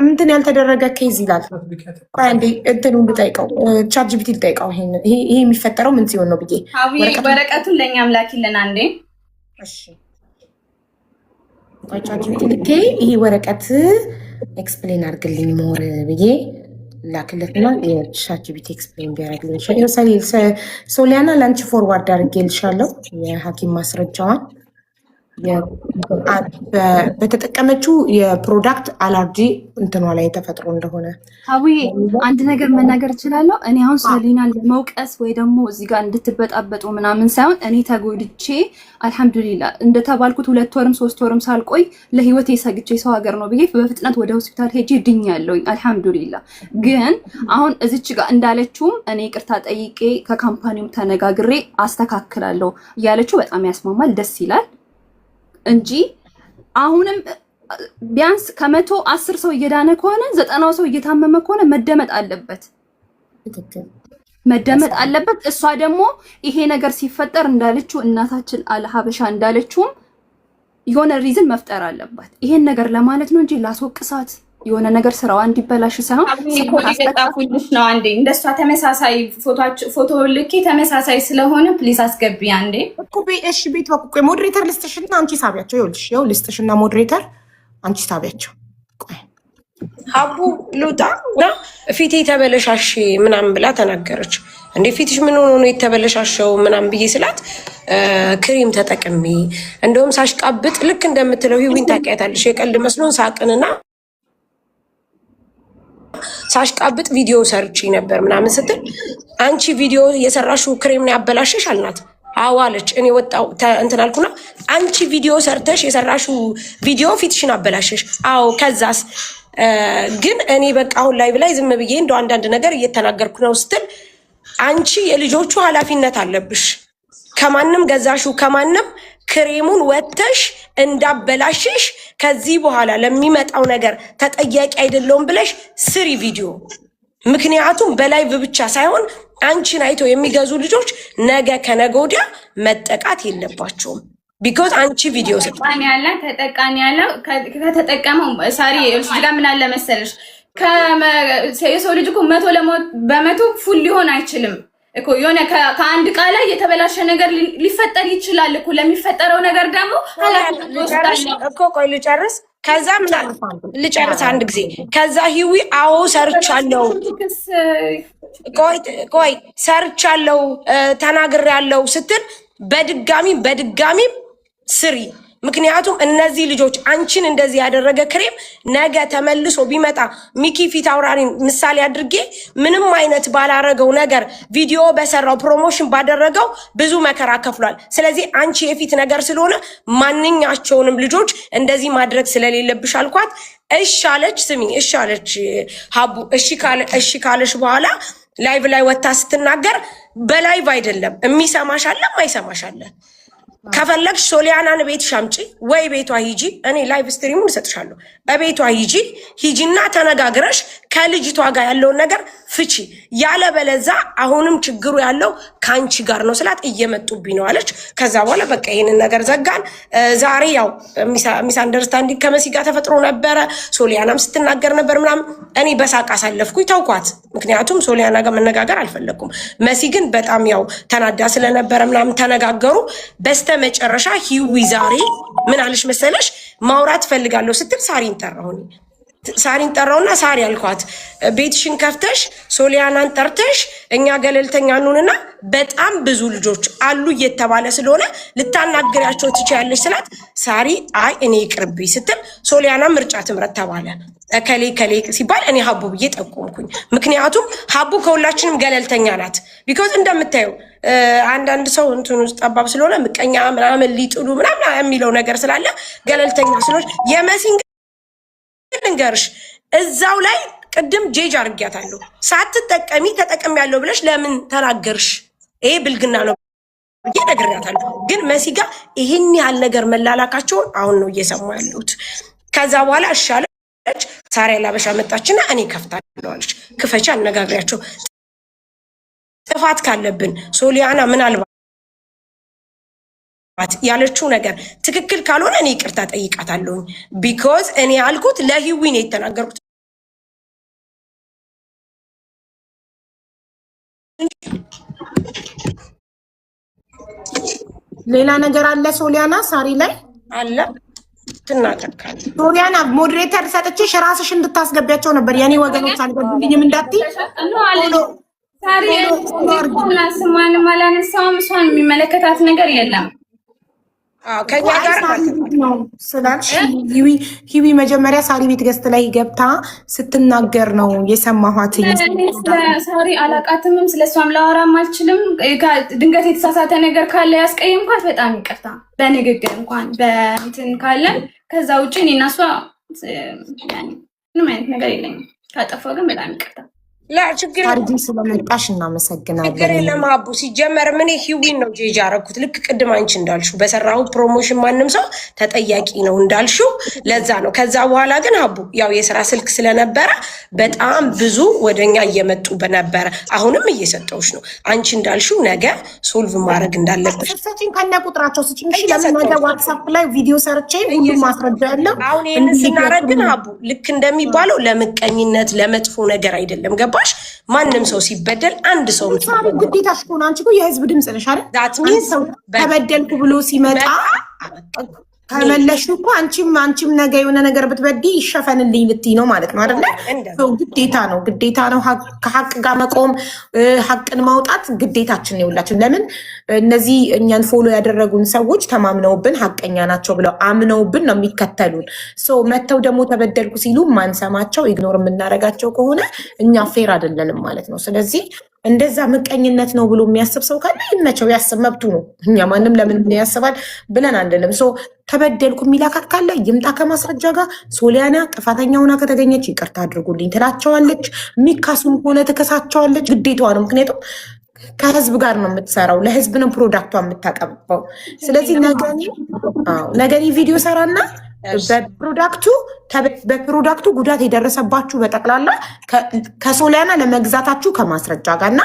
[SPEAKER 2] ምንድን ያልተደረገ ኬዝ ይላል። ቆይ አንዴ እንትኑን ብጠይቀው ቻት ጂፒቲ ልጠይቀው ይሄ የሚፈጠረው ምን ሲሆን ነው ብዬ
[SPEAKER 6] ወረቀቱን ለእኛም ላኪልን አንዴ።
[SPEAKER 2] እሺ ቆይ ቻት ጂፒቲ ልኬ ይሄ ወረቀት ኤክስፕሌን አድርግልኝ ሞር ብዬ ላክለትና የቻት ጂፒቲ ኤክስፕሌን ቢያደርግልኝ ሶሊያና ላንቺ ፎርዋርድ አድርጌልሻለሁ የሐኪም ማስረጃዋን በተጠቀመችው የፕሮዳክት አለርጂ እንትኗ ላይ ተፈጥሮ እንደሆነ።
[SPEAKER 4] አዊ አንድ ነገር መናገር እችላለሁ። እኔ አሁን ሰሊናን ለመውቀስ ወይ ደግሞ እዚህ ጋር እንድትበጣበጡ ምናምን ሳይሆን እኔ ተጎድቼ አልሐምዱሊላ እንደተባልኩት 2 ወርም 3 ወርም ሳልቆይ ለህይወቴ ሰግቼ ሰው ሀገር ነው ብዬ በፍጥነት ወደ ሆስፒታል ሄጄ ድኛለሁኝ አልሐምዱሊላ። ግን አሁን እዚች ጋር እንዳለችውም እኔ ይቅርታ ጠይቄ ከካምፓኒውም ተነጋግሬ አስተካክላለሁ ያለችው በጣም ያስማማል፣ ደስ ይላል እንጂ አሁንም ቢያንስ ከ110 ሰው እየዳነ ከሆነ 90 ሰው እየታመመ ከሆነ መደመጥ አለበት። እሷ ደግሞ ይሄ ነገር ሲፈጠር እንዳለችው እናታችን አልሀበሻ እንዳለችውም የሆነ ሪዝን መፍጠር አለባት። ይሄን ነገር ለማለት ነው እንጂ ላስወቅሳት የሆነ ነገር ስራዋ እንዲበላሽ ሳይሆን
[SPEAKER 6] ሲቆጣጣኩልሽ ነው። አንዴ እንደሷ ተመሳሳይ ፎቶ ልኬ ተመሳሳይ ስለሆነ ፕሊስ አስገቢ አንዴ።
[SPEAKER 2] እሺ ቤት በቁ ሞዴሬተር ልስጥሽና አንቺ ሳቢያቸው። ይኸውልሽ ልስጥሽና ሞዴሬተር አንቺ ሳቢያቸው። ቆይ
[SPEAKER 10] ሀቡ ልውጣ እና ፊቴ ተበለሻሽ ምናምን ብላ ተናገረች። እንዴ ፊትሽ ምን ሆኖ ነው የተበለሻሸው ምናምን ብዬ ስላት ክሬም ተጠቅሜ እንደውም ሳሽቃብጥ ልክ እንደምትለው ሂዊን ታውቂያታለሽ የቀልድ መስሎን ሳቅንና ሳሽቃብጥ ቪዲዮ ሰርቺ ነበር ምናምን ስትል አንቺ ቪዲዮ የሰራሽው ክሬም ነው ያበላሸሽ አልናት። አዎ አለች። እኔ ወጣው እንትን አልኩና አንቺ ቪዲዮ ሰርተሽ የሰራሽው ቪዲዮ ፊትሽን አበላሸሽ። አዎ ከዛስ ግን እኔ በቃ አሁን ላይ ብላይ ዝም ብዬ እንደው አንዳንድ ነገር እየተናገርኩ ነው ስትል አንቺ የልጆቹ ኃላፊነት አለብሽ። ከማንም ገዛሽው ከማንም ክሬሙን ወተሽ እንዳበላሽሽ ከዚህ በኋላ ለሚመጣው ነገር ተጠያቂ አይደለውም ብለሽ ስሪ ቪዲዮ። ምክንያቱም በላይቭ ብቻ ሳይሆን አንቺን አይቶ የሚገዙ ልጆች ነገ ከነገ ወዲያ መጠቃት የለባቸውም። ቢኮዝ አንቺ ቪዲዮ
[SPEAKER 6] ተጠቃሚ ያለ ከተጠቀመው ሳሪ እልሽ ጋር ምን አለ መሰለሽ የሰው ልጅ እኮ 100% ፉል ሊሆን አይችልም። እኮ የሆነ ከአንድ ቃል ላይ የተበላሸ ነገር ሊፈጠር ይችላል እኮ። ለሚፈጠረው ነገር ደግሞ
[SPEAKER 10] እኮ ቆይ ልጨርስ። ከዛ ምን ልጨርስ አንድ ጊዜ። ከዛ ሂዊ አዎ ሰርቻለሁ፣ ቆይ ሰርቻለሁ ተናግሬያለሁ ስትል በድጋሚ ስሪ። ምክንያቱም እነዚህ ልጆች አንቺን እንደዚህ ያደረገ ክሬም ነገ ተመልሶ ቢመጣ ሚኪ ፊት አውራሪን ምሳሌ አድርጌ ምንም አይነት ባላረገው ነገር ቪዲዮ በሰራው ፕሮሞሽን ባደረገው ብዙ መከራ ከፍሏል። ስለዚህ አንቺ የፊት ነገር ስለሆነ ማንኛቸውንም ልጆች እንደዚህ ማድረግ ስለሌለብሽ አልኳት። እሺ አለች። ስሚ እሺ አለች ሀቡ። እሺ ካለሽ በኋላ ላይቭ ላይ ወታ ስትናገር በላይቭ አይደለም የሚሰማሽ አለ ማይሰማሽ አለ። ከፈለግሽ ሶሊያናን ቤትሽ አምጪ ወይ ቤቷ ሂጂ። እኔ ላይቭ ስትሪሙን እሰጥሻለሁ። በቤቷ ሂጂና ተነጋግረሽ ከልጅቷ ጋር ያለውን ነገር ፍቺ። ያለበለዛ አሁንም ችግሩ ያለው ከአንቺ ጋር ነው ስላት እየመጡብኝ ነው አለች። ከዛ በኋላ በቃ ይሄንን ነገር ዘጋን። ዛሬ ያው ሚስ አንደርስታንዲንግ ከመሲ ጋር ተፈጥሮ ነበረ። ሶሊያናም ስትናገር ነበር ምናምን። እኔ በሳቅ አሳለፍኩኝ፣ ተውኳት። ምክንያቱም ሶሊያና ጋር መነጋገር አልፈለኩም። መሲ ግን በጣም ያው ተናዳ ስለነበረ ምናምን ተነጋገሩ። በስተመጨረሻ ሂዊ ዛሬ ምን አለሽ መሰለሽ? ማውራት ፈልጋለሁ ስትል ሳሪን ጠራውና ሳሪ አልኳት፣ ቤትሽን ከፍተሽ ሶሊያናን ጠርተሽ እኛ ገለልተኛ እንሁንና በጣም ብዙ ልጆች አሉ እየተባለ ስለሆነ ልታናግሪያቸው ትችያለሽ ስላት፣ ሳሪ አይ እኔ ይቅርብኝ ስትል ሶሊያና ምርጫ ትምረጥ ተባለ። ከሌ ሲባል እኔ ሀቡ ብዬ ጠቆምኩኝ። ምክንያቱም ሀቡ ከሁላችንም ገለልተኛ ናት። ቢኮዝ እንደምታየው አንዳንድ ሰው እንትን ውስጥ ጠባብ ስለሆነ ምቀኛ ምናምን ሊጥሉ ምናምን የሚለው ነገር ስላለ ገለልተኛ ስለሆነች የመሲን ልንገርሽ እዛው ላይ ቅድም ጄጅ አድርጊያታለሁ። ሳትጠቀሚ ተጠቅሜያለሁ ብለሽ ለምን ተናገርሽ? ይሄ ብልግና ነው ብዬ ነግሬያታለሁ። ግን መሲ ጋር ይህን ያህል ነገር መላላካቸውን አሁን ነው እየሰሙ ያሉት። ከዛ በኋላ እሻለች። ሳሪ ላበሻ መጣችና እኔ ከፍታለሁ አለች። ክፈቻ አነጋግሪያቸው። ጥፋት ካለብን ሶሊያና ምናልባት ያለችው ነገር ትክክል ካልሆነ እኔ ይቅርታ ጠይቃታለሁ። ቢኮዝ እኔ ያልኩት ለሂዊ ነው የተናገርኩት።
[SPEAKER 2] ሌላ ነገር አለ ሶሊያና ሳሪ ላይ
[SPEAKER 10] አለ ትናቀቃለ።
[SPEAKER 2] ሶሊያና ሞዴሬተር ሰጥቼሽ ራስሽ እንድታስገቢያቸው ነበር። የኔ ወገኖች አልገቡልኝም እንዳትይ።
[SPEAKER 6] ሳሪ ስሟንም አላነሳውም። እሷን የሚመለከታት ነገር የለም።
[SPEAKER 10] ከኛ ጋር
[SPEAKER 2] ነው ስላልሽ ሂዊ መጀመሪያ ሳሪ ቤት ገዝት ላይ ገብታ ስትናገር ነው የሰማኋት።
[SPEAKER 6] ሳሪ አላቃትምም፣ ስለሷም ላወራም አልችልም። ድንገት የተሳሳተ ነገር ካለ ያስቀየምኳት በጣም ይቅርታ፣ በንግግር እንኳን በእንትን ካለን። ከዛ ውጭ እኔ እና እሷ ምንም አይነት ነገር የለኝም። ካጠፋው ግን በጣም ይቅርታ።
[SPEAKER 10] ችግር
[SPEAKER 2] ስለመጣሽ እናመሰግናለን።
[SPEAKER 10] ችግር የለም ሀቡ። ሲጀመር ምን ሂዊን ነው ጄጅ ያደረኩት። ልክ ቅድም አንቺ እንዳልሽው በሰራው ፕሮሞሽን ማንም ሰው ተጠያቂ ነው እንዳልሽው፣ ለዛ ነው። ከዛ በኋላ ግን ሀቡ ያው የስራ ስልክ ስለነበረ በጣም ብዙ ወደኛ እየመጡ በነበረ፣ አሁንም እየሰጠውሽ ነው። አንቺ እንዳልሽው ነገ ሶልቭ ማድረግ እንዳለብሽ
[SPEAKER 2] ስጭኝ፣ ከነ ቁጥራቸው ስጭኝ። ለምን ነገ ዋትሳፕ ላይ ቪዲዮ ሰርቼ ሁሉም ማስረጃ ያለው።
[SPEAKER 10] አሁን ይህን ስናደርግ ግን ሀቡ ልክ እንደሚባለው ለምቀኝነት ለመጥፎ ነገር አይደለም። ገባሽ? ማንም ሰው ሲበደል አንድ ሰው
[SPEAKER 2] ግዴታሽ እኮ ነው። አንቺ እኮ የህዝብ ድምፅ ነሽ አይደል? ሰው ተበደልኩ ብሎ ሲመጣ ከመለሽ እኮ አንቺም ነገ የሆነ ነገር ብትበዲ ይሸፈንልኝ ልትይ ነው ማለት ነው አይደለ? ግዴታ ነው ከሀቅ ጋር መቆም፣ ሀቅን ማውጣት ግዴታችን ይውላችን። ለምን እነዚህ እኛን ፎሎ ያደረጉን ሰዎች ተማምነውብን ሀቀኛ ናቸው ብለው አምነውብን ነው የሚከተሉን። መተው ደግሞ ተበደልኩ ሲሉ ማንሰማቸው ኢግኖር የምናደርጋቸው ከሆነ እኛ ፌር አይደለንም ማለት ነው። ስለዚህ እንደዛ ምቀኝነት ነው ብሎ የሚያስብ ሰው ካለ ይመቸው፣ ያስብ፣ መብቱ ነው። እኛ ማንም ለምን ያስባል ብለን አንልም። ተበደልኩ የሚል አካል ካለ ይምጣ ከማስረጃ ጋር። ሶሊያና ጥፋተኛ ሆና ከተገኘች ይቅርታ አድርጉልኝ ትላቸዋለች። የሚካሱም ከሆነ ትከሳቸዋለች። ግዴታዋ ነው። ምክንያቱም ከህዝብ ጋር ነው የምትሰራው፣ ለህዝብ ነው ፕሮዳክቷ የምታቀርበው። ስለዚህ ነገ ቪዲዮ ሰራና በፕሮዳክቱ ጉዳት የደረሰባችሁ በጠቅላላ ከሶሊያና ለመግዛታችሁ ከማስረጃ ጋርና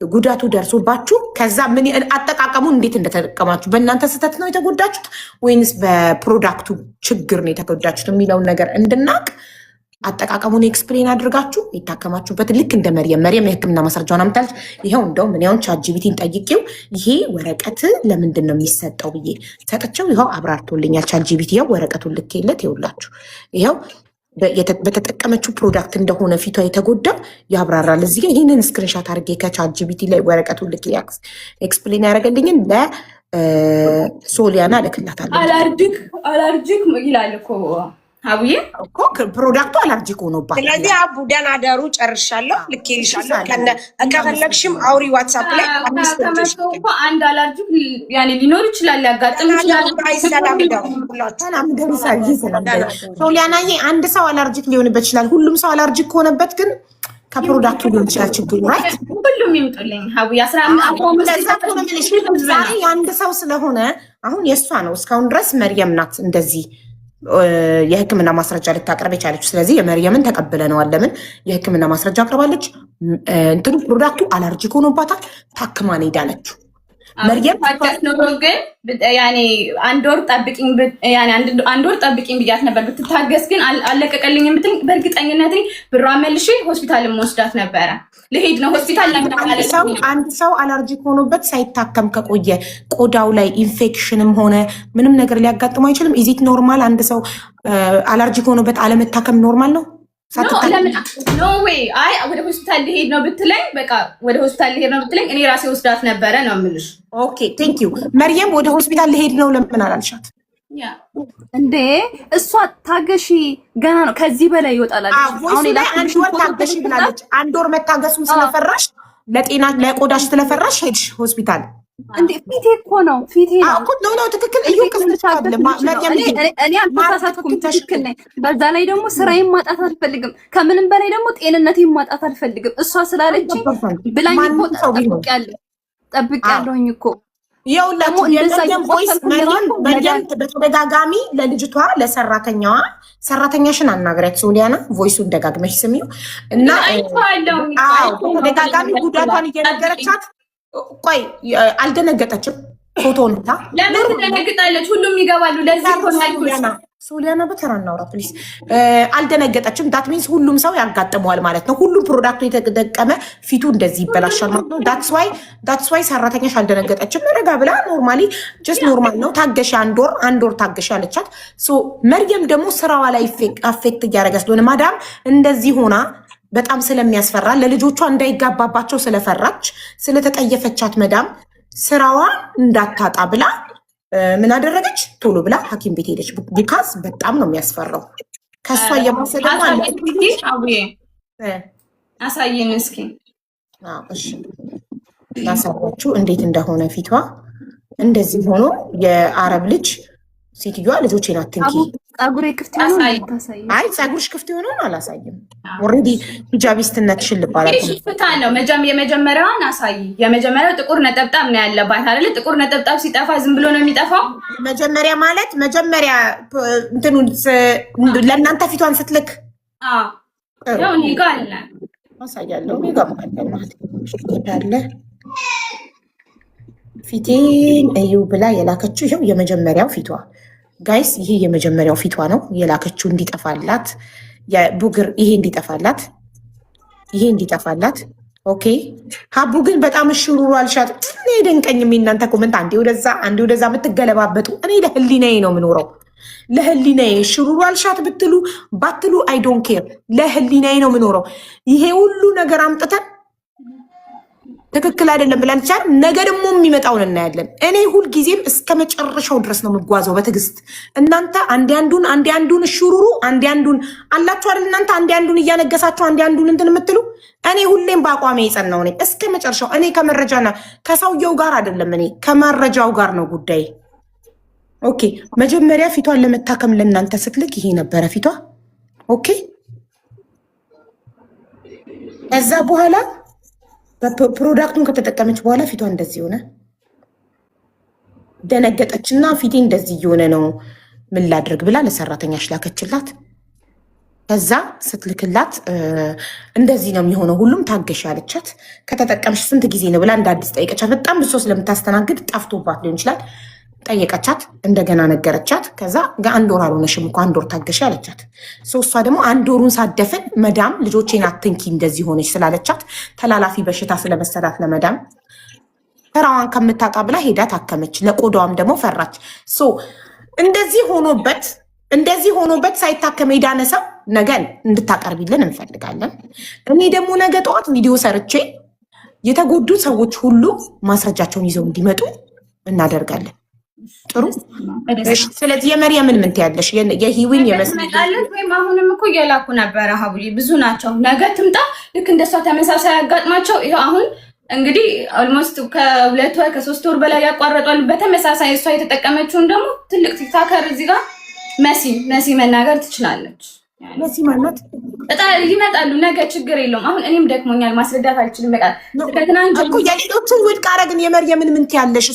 [SPEAKER 2] ጉዳቱ ደርሶባችሁ ከዛ ምን አጠቃቀሙን እንዴት እንደተጠቀማችሁ፣ በእናንተ ስህተት ነው የተጎዳችሁት ወይንስ በፕሮዳክቱ ችግር ነው የተጎዳችሁት የሚለውን ነገር እንድናቅ አጠቃቀሙን ኤክስፕሌን አድርጋችሁ የታከማችሁበትን ልክ እንደ መርየም የህክምና ማስረጃውን አምጣለች። ይኸው እንደውም እኔ አሁን ቻትጂፒቲን ጠይቄው ይሄ ወረቀት ለምንድን ነው የሚሰጠው ብዬ ሰጥቼው ይኸው አብራርቶልኛል። ቻትጂፒቲ ይኸው ወረቀቱን ልኬለት ይኸውላችሁ፣ ይኸው በተጠቀመችው ፕሮዳክት እንደሆነ ፊቷ የተጎዳ ያብራራል። እዚህ ጋር ይህንን ስክሪንሻት አድርጌ ከቻትጂፒቲ ላይ ወረቀቱን ልኬ ኤክስፕሌን ያደረገልኝን ለሶሊያና እልክላታለሁ።
[SPEAKER 6] አላርጂክ ይላል እኮ አቡዬ
[SPEAKER 2] እኮ ፕሮዳክቱ አላርጂክ ሆኖባት።
[SPEAKER 10] ስለዚህ አቡ ደህና ደሩ ጨርሻለሁ፣ ልኬልሻለሁ። ከፈለግሽም አውሪ ዋትሳፕ ላይ
[SPEAKER 6] አንድ አላርጂክ ያኔ ሊኖር ይችላል፣ ያጋጥም ይችላል።
[SPEAKER 2] ሶሊያናዬ አንድ ሰው አላርጂክ ሊሆንበት ይችላል። ሁሉም ሰው አላርጂክ ከሆነበት ግን ከፕሮዳክቱ ሊሆን ይችላል ችግሩ። ራይት
[SPEAKER 6] ሁሉም ይምጡልኝ ሀቡ
[SPEAKER 2] የአንድ ሰው ስለሆነ አሁን የእሷ ነው። እስካሁን ድረስ መርየም ናት እንደዚህ የህክምና ማስረጃ ልታቀርብ የቻለች። ስለዚህ የመርየምን ተቀብለነዋል። ለምን የህክምና ማስረጃ አቅርባለች። እንትኑ ፕሮዳክቱ አለርጂክ ሆኖባታል። ታክማ ነው ሄዳለችው። መርየም
[SPEAKER 6] ኖሮ ግን ያኔ አንድ ወር ጠብቂኝ ብያት ነበር። ብትታገስ ግን አለቀቀልኝ የምትል በእርግጠኝነት ብሯ መልሼ ሆስፒታልን መወስዳት ነበረ። ልሄድ ነው ሆስፒታል።
[SPEAKER 2] አንድ ሰው አለርጂክ ሆኖበት ሳይታከም ከቆየ ቆዳው ላይ ኢንፌክሽንም ሆነ ምንም ነገር ሊያጋጥሙ አይችልም። ኢዚት ኖርማል? አንድ ሰው አለርጂክ ሆኖበት አለመታከም ኖርማል ነው?
[SPEAKER 6] ኖ ዌይ። አይ ወደ ሆስፒታል ልሄድ ነው ብትለኝ፣ በቃ ወደ ሆስፒታል ልሄድ ነው ብትለኝ እኔ ራሴ ወስዳት ነበረ ነው የምልሽ።
[SPEAKER 2] ኦኬ ቴንክ ዩ። መርየም ወደ ሆስፒታል ልሄድ ነው ለምን አላልሻት
[SPEAKER 4] እንዴ? እሷ ታገሺ ገና ነው፣ ከዚህ በላይ ይወጣል።
[SPEAKER 2] አሁን አንድ ወር ታገሺ ብላለች። አንድ ወር መታገሱን ስለፈራሽ ለጤና ለቆዳሽ ስለፈራሽ ሄድሽ ሆስፒታል።
[SPEAKER 4] እንዴ ፊቴ እኮ ነው ፊቴ ነው
[SPEAKER 2] እኮ ነው ትክክል። እዩ ከስልቻለ መርየም
[SPEAKER 4] እኔ አልተሳሳትኩም፣ ትክክል ነኝ። በዛ ላይ ደግሞ ስራዬን ማጣት አልፈልግም። ከምንም በላይ ደግሞ ጤንነቴን ማጣት አልፈልግም። እሷ ስላለች ብላኝ እኮ ጠብቄያለሁኝ እኮ
[SPEAKER 2] ይኸውላችሁ የመርየም ቮይስ መርየም በተደጋጋሚ ለልጅቷ ለሰራተኛዋ ሰራተኛሽን አናግሪያት ሶሊያና ቮይሱን ደጋግመሽ ስሚው እና ተደጋጋሚ ጉዳቷን እየነገረቻት ቆይ አልደነገጠችም። ፎቶውን ታ
[SPEAKER 6] ለምን ትደነግጣለች? ሁሉም ይገባሉ። ለዚህ ሆናል
[SPEAKER 2] ሶሊያና በተራ እናውራ ፕሊዝ። አልደነገጠችም። ዳት ሚንስ ሁሉም ሰው ያጋጥመዋል ማለት ነው። ሁሉም ፕሮዳክቱ የተጠቀመ ፊቱ እንደዚህ ይበላሻል ማለት ነው። ዳትስ ዋይ ሰራተኛሽ አልደነገጠችም። ረጋ ብላ ኖርማሊ ጀስት ኖርማል ነው ታገሽ፣ አንድ ወር ታገሽ አለቻት። መርየም ደግሞ ስራዋ ላይ አፌክት እያደረገ ስለሆነ ማዳም እንደዚህ ሆና በጣም ስለሚያስፈራ ለልጆቿ እንዳይጋባባቸው ስለፈራች ስለተጠየፈቻት መዳም ስራዋ እንዳታጣ ብላ ምን አደረገች? ቶሎ ብላ ሐኪም ቤት ሄደች። ቢካዝ በጣም ነው የሚያስፈራው። ከሷ እየባሰ ደግሞ
[SPEAKER 6] አሳየን እስኪ።
[SPEAKER 2] እሺ ላሳያችሁ እንዴት እንደሆነ ፊቷ እንደዚህ ሆኖ የአረብ ልጅ ሴትዮዋ ልጆቼን አትንኪ።
[SPEAKER 4] ጸጉሬ ክፍት ሆኖ
[SPEAKER 2] አይ ጸጉርሽ ክፍት ሆኖ አላሳይም። ኦልሬዲ ሂጃቢስትነት ሽልባላል።
[SPEAKER 6] እሺ ፍታ ነው የመጀመሪያዋን አሳይ። የመጀመሪያው ጥቁር ነጠብጣብ ነው ያለባት አይደል? ጥቁር ነጠብጣብ ሲጠፋ ዝም ብሎ ነው የሚጠፋው።
[SPEAKER 2] መጀመሪያ እንትኑ ለእናንተ ፊቷን ስትልክ
[SPEAKER 6] ያው እኔ ጋር አለ
[SPEAKER 2] አሳያለሁ። እኔ ጋር ማለት ያለ ፊቴን እዩ ብላ የላከችው ይኸው የመጀመሪያው ፊቷ ጋይስ፣ ይሄ የመጀመሪያው ፊቷ ነው የላከችው እንዲጠፋላት ቡግር ይሄ እንዲጠፋላት ኦኬ። ሀቡ ግን በጣም እሽሩሩ አልሻት። እኔ ደንቀኝ የሚናንተ ኮመንት አንዴ ወደዛ የምትገለባበጡ እኔ ለህሊናዬ ነው የምኖረው። ለህሊናዬ እሽሩሩ አልሻት ብትሉ ባትሉ አይ ዶንት ኬር፣ ለህሊናዬ ነው የምኖረው። ይሄ ሁሉ ነገር አምጥተን ትክክል አይደለም ብለን ይቻል ነገ ደግሞ የሚመጣውን እናያለን። እኔ ሁልጊዜም እስከ መጨረሻው ድረስ ነው የምጓዘው በትዕግስት። እናንተ አንዴ አንዱን እሹሩሩ አንዴ አንዱን አላችሁ አይደል? እናንተ አንዴ አንዱን እያነገሳችሁ አንዴ አንዱን እንትን የምትሉ እኔ ሁሌም በአቋሜ የጸናው ነኝ እስከ መጨረሻው። እኔ ከመረጃና ከሰውየው ጋር አይደለም፣ እኔ ከመረጃው ጋር ነው ጉዳይ። ኦኬ መጀመሪያ ፊቷን ለመታከም ለእናንተ ስትልክ ይሄ ነበረ ፊቷ። ኦኬ ከዛ በኋላ ፕሮዳክቱን ከተጠቀመች በኋላ ፊቷ እንደዚህ ሆነ። ደነገጠችና ፊቴ እንደዚህ እየሆነ ነው ምን ላድርግ ብላ ለሰራተኛሽ ላከችላት። ከዛ ስትልክላት እንደዚህ ነው የሚሆነው ሁሉም ታገሽ ያለቻት። ከተጠቀምሽ ስንት ጊዜ ነው ብላ እንደ አዲስ ጠይቀቻት። በጣም ብሶ ስለምታስተናግድ ጠፍቶባት ሊሆን ይችላል። ጠየቀቻት፣ እንደገና ነገረቻት። ከዛ አንድ ወር አልሆነሽም እኮ 1 ወር ታገሽ አለቻት። እሷ ደግሞ 1 ወሩን ሳደፍን መዳም ልጆቼን አትንኪ እንደዚህ ሆነች ስላለቻት ተላላፊ በሽታ ስለመሰላት ለመዳም ተራዋን ከምታውቃ ብላ ሄዳ ታከመች። ለቆዳዋም ደግሞ ፈራች። እንደዚህ ሆኖበት ሳይታከም የዳነ ሰው ነገን እንድታቀርቢልን እንፈልጋለን። እኔ ደግሞ ነገ ጠዋት ቪዲዮ ሰርቼ የተጎዱ ሰዎች ሁሉ ማስረጃቸውን ይዘው እንዲመጡ እናደርጋለን። ጥሩ። ስለዚህ የመርየምን ምን ትያለሽ? የሂዊን
[SPEAKER 6] የመስመጣለት ወይም አሁንም እኮ እየላኩ ነበረ ሀቡዬ፣ ብዙ ናቸው። ነገ ትምጣ፣ ልክ እንደሷ ተመሳሳይ ያጋጥማቸው። ይኸው አሁን እንግዲህ ኦልሞስት ከ2 ወር ከ3 ወር በላይ ያቋረጧል። በተመሳሳይ እሷ የተጠቀመችውን ደግሞ ትልቅ ቲክታከር እዚህ ጋር መሲ መናገር ትችላለች።
[SPEAKER 2] መሲ ማለት
[SPEAKER 6] ይመጣሉ ነገ፣ ችግር የለውም። አሁን እኔም ደክሞኛል፣ ማስረዳት አልችልም። በቃ
[SPEAKER 2] የሌሎችን ውድቅ አረግን። የመርየምን ምን ትያለሽ?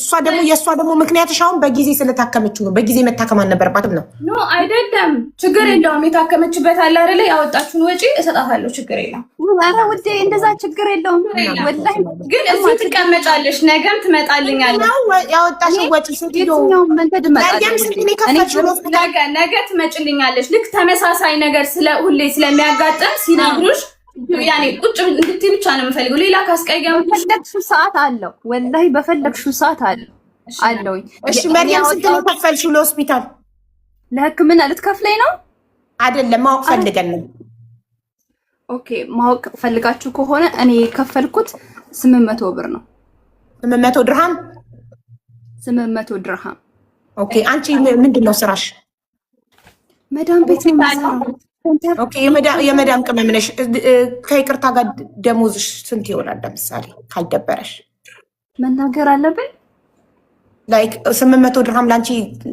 [SPEAKER 2] የእሷ ደግሞ ምክንያትሽ አሁን በጊዜ ስለታከመችው ነው። በጊዜ መታከም አልነበረባትም ነው?
[SPEAKER 6] ኖ አይደለም፣ ችግር የለውም። የታከመችበት አለ አይደለ? ያወጣችሁን ወጪ እሰጣታለሁ፣ ችግር የለውም።
[SPEAKER 4] ኧረ ውዴ እንደዛ ችግር የለውም። ወላሂ
[SPEAKER 6] ግን እዚህ ትቀመጫለሽ፣ ነገም ትመጣልኛለሽ።
[SPEAKER 2] ያወጣሽው ወጪ
[SPEAKER 4] የትኛውም መንገድ
[SPEAKER 6] ነገ ትመጭልኛለሽ። ልክ ተመሳሳይ ነገር ሁሌ ስለሚያጋጥም ሲነግሩሽ ያኔ ቁጭ እንድትይ ብቻ ነው የምፈልገው። ሌላ ካስቀየም
[SPEAKER 4] በፈለግሽው ሰዓት አለው፣ ወላሂ በፈለግሽው ሰዓት አለው።
[SPEAKER 2] እሺ መርየም ስንት ነው ከፈልሽው ለሆስፒታል?
[SPEAKER 4] ለሕክምና ልትከፍለኝ ነው
[SPEAKER 2] አይደለም? ማወቅ ፈልገን ነው።
[SPEAKER 4] ኦኬ ማወቅ ፈልጋችሁ ከሆነ እኔ የከፈልኩት 800 ብር ነው።
[SPEAKER 2] 800 ድርሃም
[SPEAKER 4] 800 ድርሃም።
[SPEAKER 2] ኦኬ አንቺ ምንድን ነው ስራሽ?
[SPEAKER 4] መዳም ቤት ነው የምሰራው።
[SPEAKER 2] ኦኬ የመዳም ቅመም ነሽ። ከይቅርታ ጋር ደሞዝሽ ስንት ይሆናል? ለምሳሌ ካልደበረሽ
[SPEAKER 4] መናገር አለብን።
[SPEAKER 2] ላይክ 800 ድርሃም ላንቺ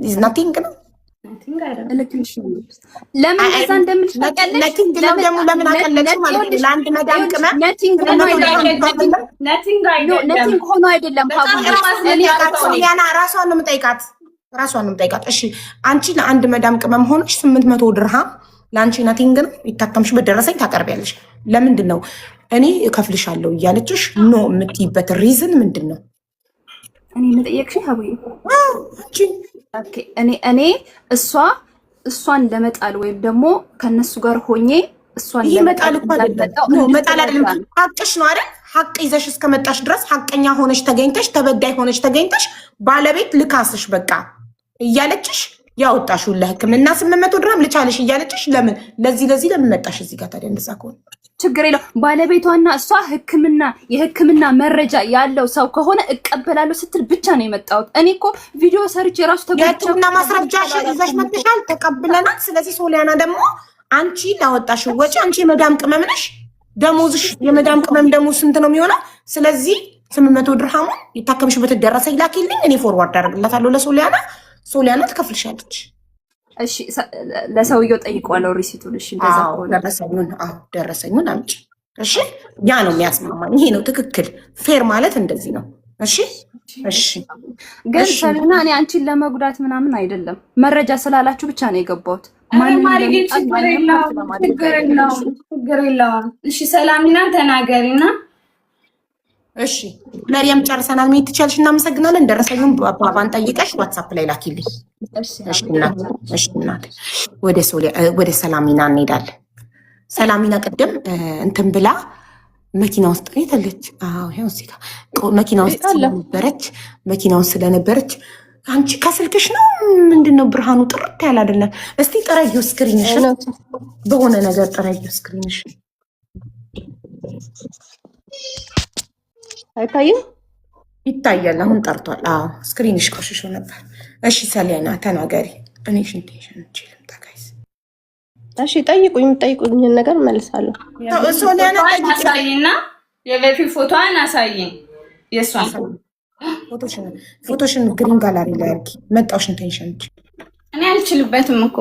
[SPEAKER 2] ኢዝ ናቲንግ ነው።
[SPEAKER 4] ለምን እንደዛ እንደምልሽ ታውቂያለሽ?
[SPEAKER 2] ናቲንግ ነው ደግሞ ለምን አቀለልሽ ማለት ነው? ለአንድ መዳም ቅመም
[SPEAKER 4] ናቲንግ ሆኖ አይደለም።
[SPEAKER 2] ሶሊያና ራሷን ነው የምጠይቃት። እሺ አንቺ ለአንድ መዳም ቅመም ሆነሽ 800 ድርሃም ለአንቺ ናቲንግ ነው። ይታከምሽበት ደረሰኝ ታቀርቢያለሽ። ለምንድን ነው እኔ እከፍልሻለሁ እያለችሽ ኖ የምትይበት ሪዝን ምንድን ነው?
[SPEAKER 4] እኔ መጠየቅሽ ሀቡዬ እኔ እሷን ለመጣል ወይም ደግሞ ከነሱ ጋር ሆኜ እሷን
[SPEAKER 2] መጣል አይደለም፣ ሀቅሽ ነው አይደል? ሀቅ ይዘሽ እስከመጣሽ ድረስ ሀቀኛ ሆነሽ ተገኝተሽ ተበዳይ ሆነሽ ተገኝተሽ ባለቤት ልካስሽ በቃ እያለችሽ ያወጣሽው ለሕክምና 800 ድርሃም ልቻለሽ እያለችሽ ለምን ለዚህ ለምን መጣሽ እዚህ ጋር ታዲያ? እንደዛ ከሆነ
[SPEAKER 4] ችግር የለው። ባለቤቷና እሷ የሕክምና መረጃ ያለው ሰው ከሆነ እቀበላለሁ ስትል ብቻ ነው የመጣሁት። እኔ እኮ ቪዲዮ ሰርች የራሱ
[SPEAKER 2] የሕክምና ማስረጃሽ ይዘሽ መጥተሻል፣ ተቀብለናል። ስለዚህ ሶሊያና ደግሞ አንቺ ላወጣሽው ወጪ አንቺ የመዳም ቅመም ነሽ። ደሞዝሽ የመዳም ቅመም ደሞዝ ስንት ነው የሚሆነው? ስለዚህ 800 ድርሃሙ የታከምሽበት ደረሰኝ ላኪልኝ፣ እኔ ፎርዋርድ አደርግላታለሁ ለሶሊያና። ሶሊያና ትከፍልሻለች።
[SPEAKER 4] እሺ ለሰውየው ጠይቀዋለሁ ሪሲቱን። እሺ እንደዛ
[SPEAKER 2] ደረሰኙን አምጪ። እሺ ያ ነው የሚያስማማኝ። ይሄ ነው ትክክል። ፌር ማለት እንደዚህ ነው። እሺ
[SPEAKER 4] ግን ሰሊና እኔ አንቺን ለመጉዳት ምናምን አይደለም፣ መረጃ ስላላችሁ ብቻ ነው የገባሁት።
[SPEAKER 6] ችግር የለውም። እሺ ሰላሚና ተናገሪና
[SPEAKER 2] እሺ መርየም ጨርሰናል። መሄድ ትችያለሽ። እናመሰግናለን። ደረሰኙን ባባን ጠይቀሽ ዋትሳፕ ላይ ላኪልኝ። እሺ እናት ወደ ሰላሚና እንሄዳለን። ሰላሚና ቅድም እንትን ብላ መኪና ውስጥ የተለች ይኸው እዚህ ጋር መኪና ውስጥ ስለነበረች አንቺ ከስልክሽ ነው ምንድነው ብርሃኑ ጥርት ያለ አይደለም። እስቲ ጥረዩ ስክሪንሽ፣ በሆነ ነገር ጥረዩ ስክሪንሽ።
[SPEAKER 10] አይታይም?
[SPEAKER 2] ይታያል። አሁን ጠርቷል። ስክሪንሽ ቆሽሾ ነበር። እሺ ሰሊያና ተናገሪ። እኔ ሽንቴሽን እንችልም ታጋይስ።
[SPEAKER 10] እሺ ጠይቁኝ፣ የምጠይቁኝን ነገር መልሳለሁ።
[SPEAKER 2] ሶሊያና
[SPEAKER 6] አሳይና የበፊት ፎቶዋን አሳይኝ። የእሷን
[SPEAKER 2] ፎቶሽን ግሪን ጋላሪ ላይ አድርጊ። መጣው ሽንቴሽን
[SPEAKER 6] እኔ አልችልበትም እኮ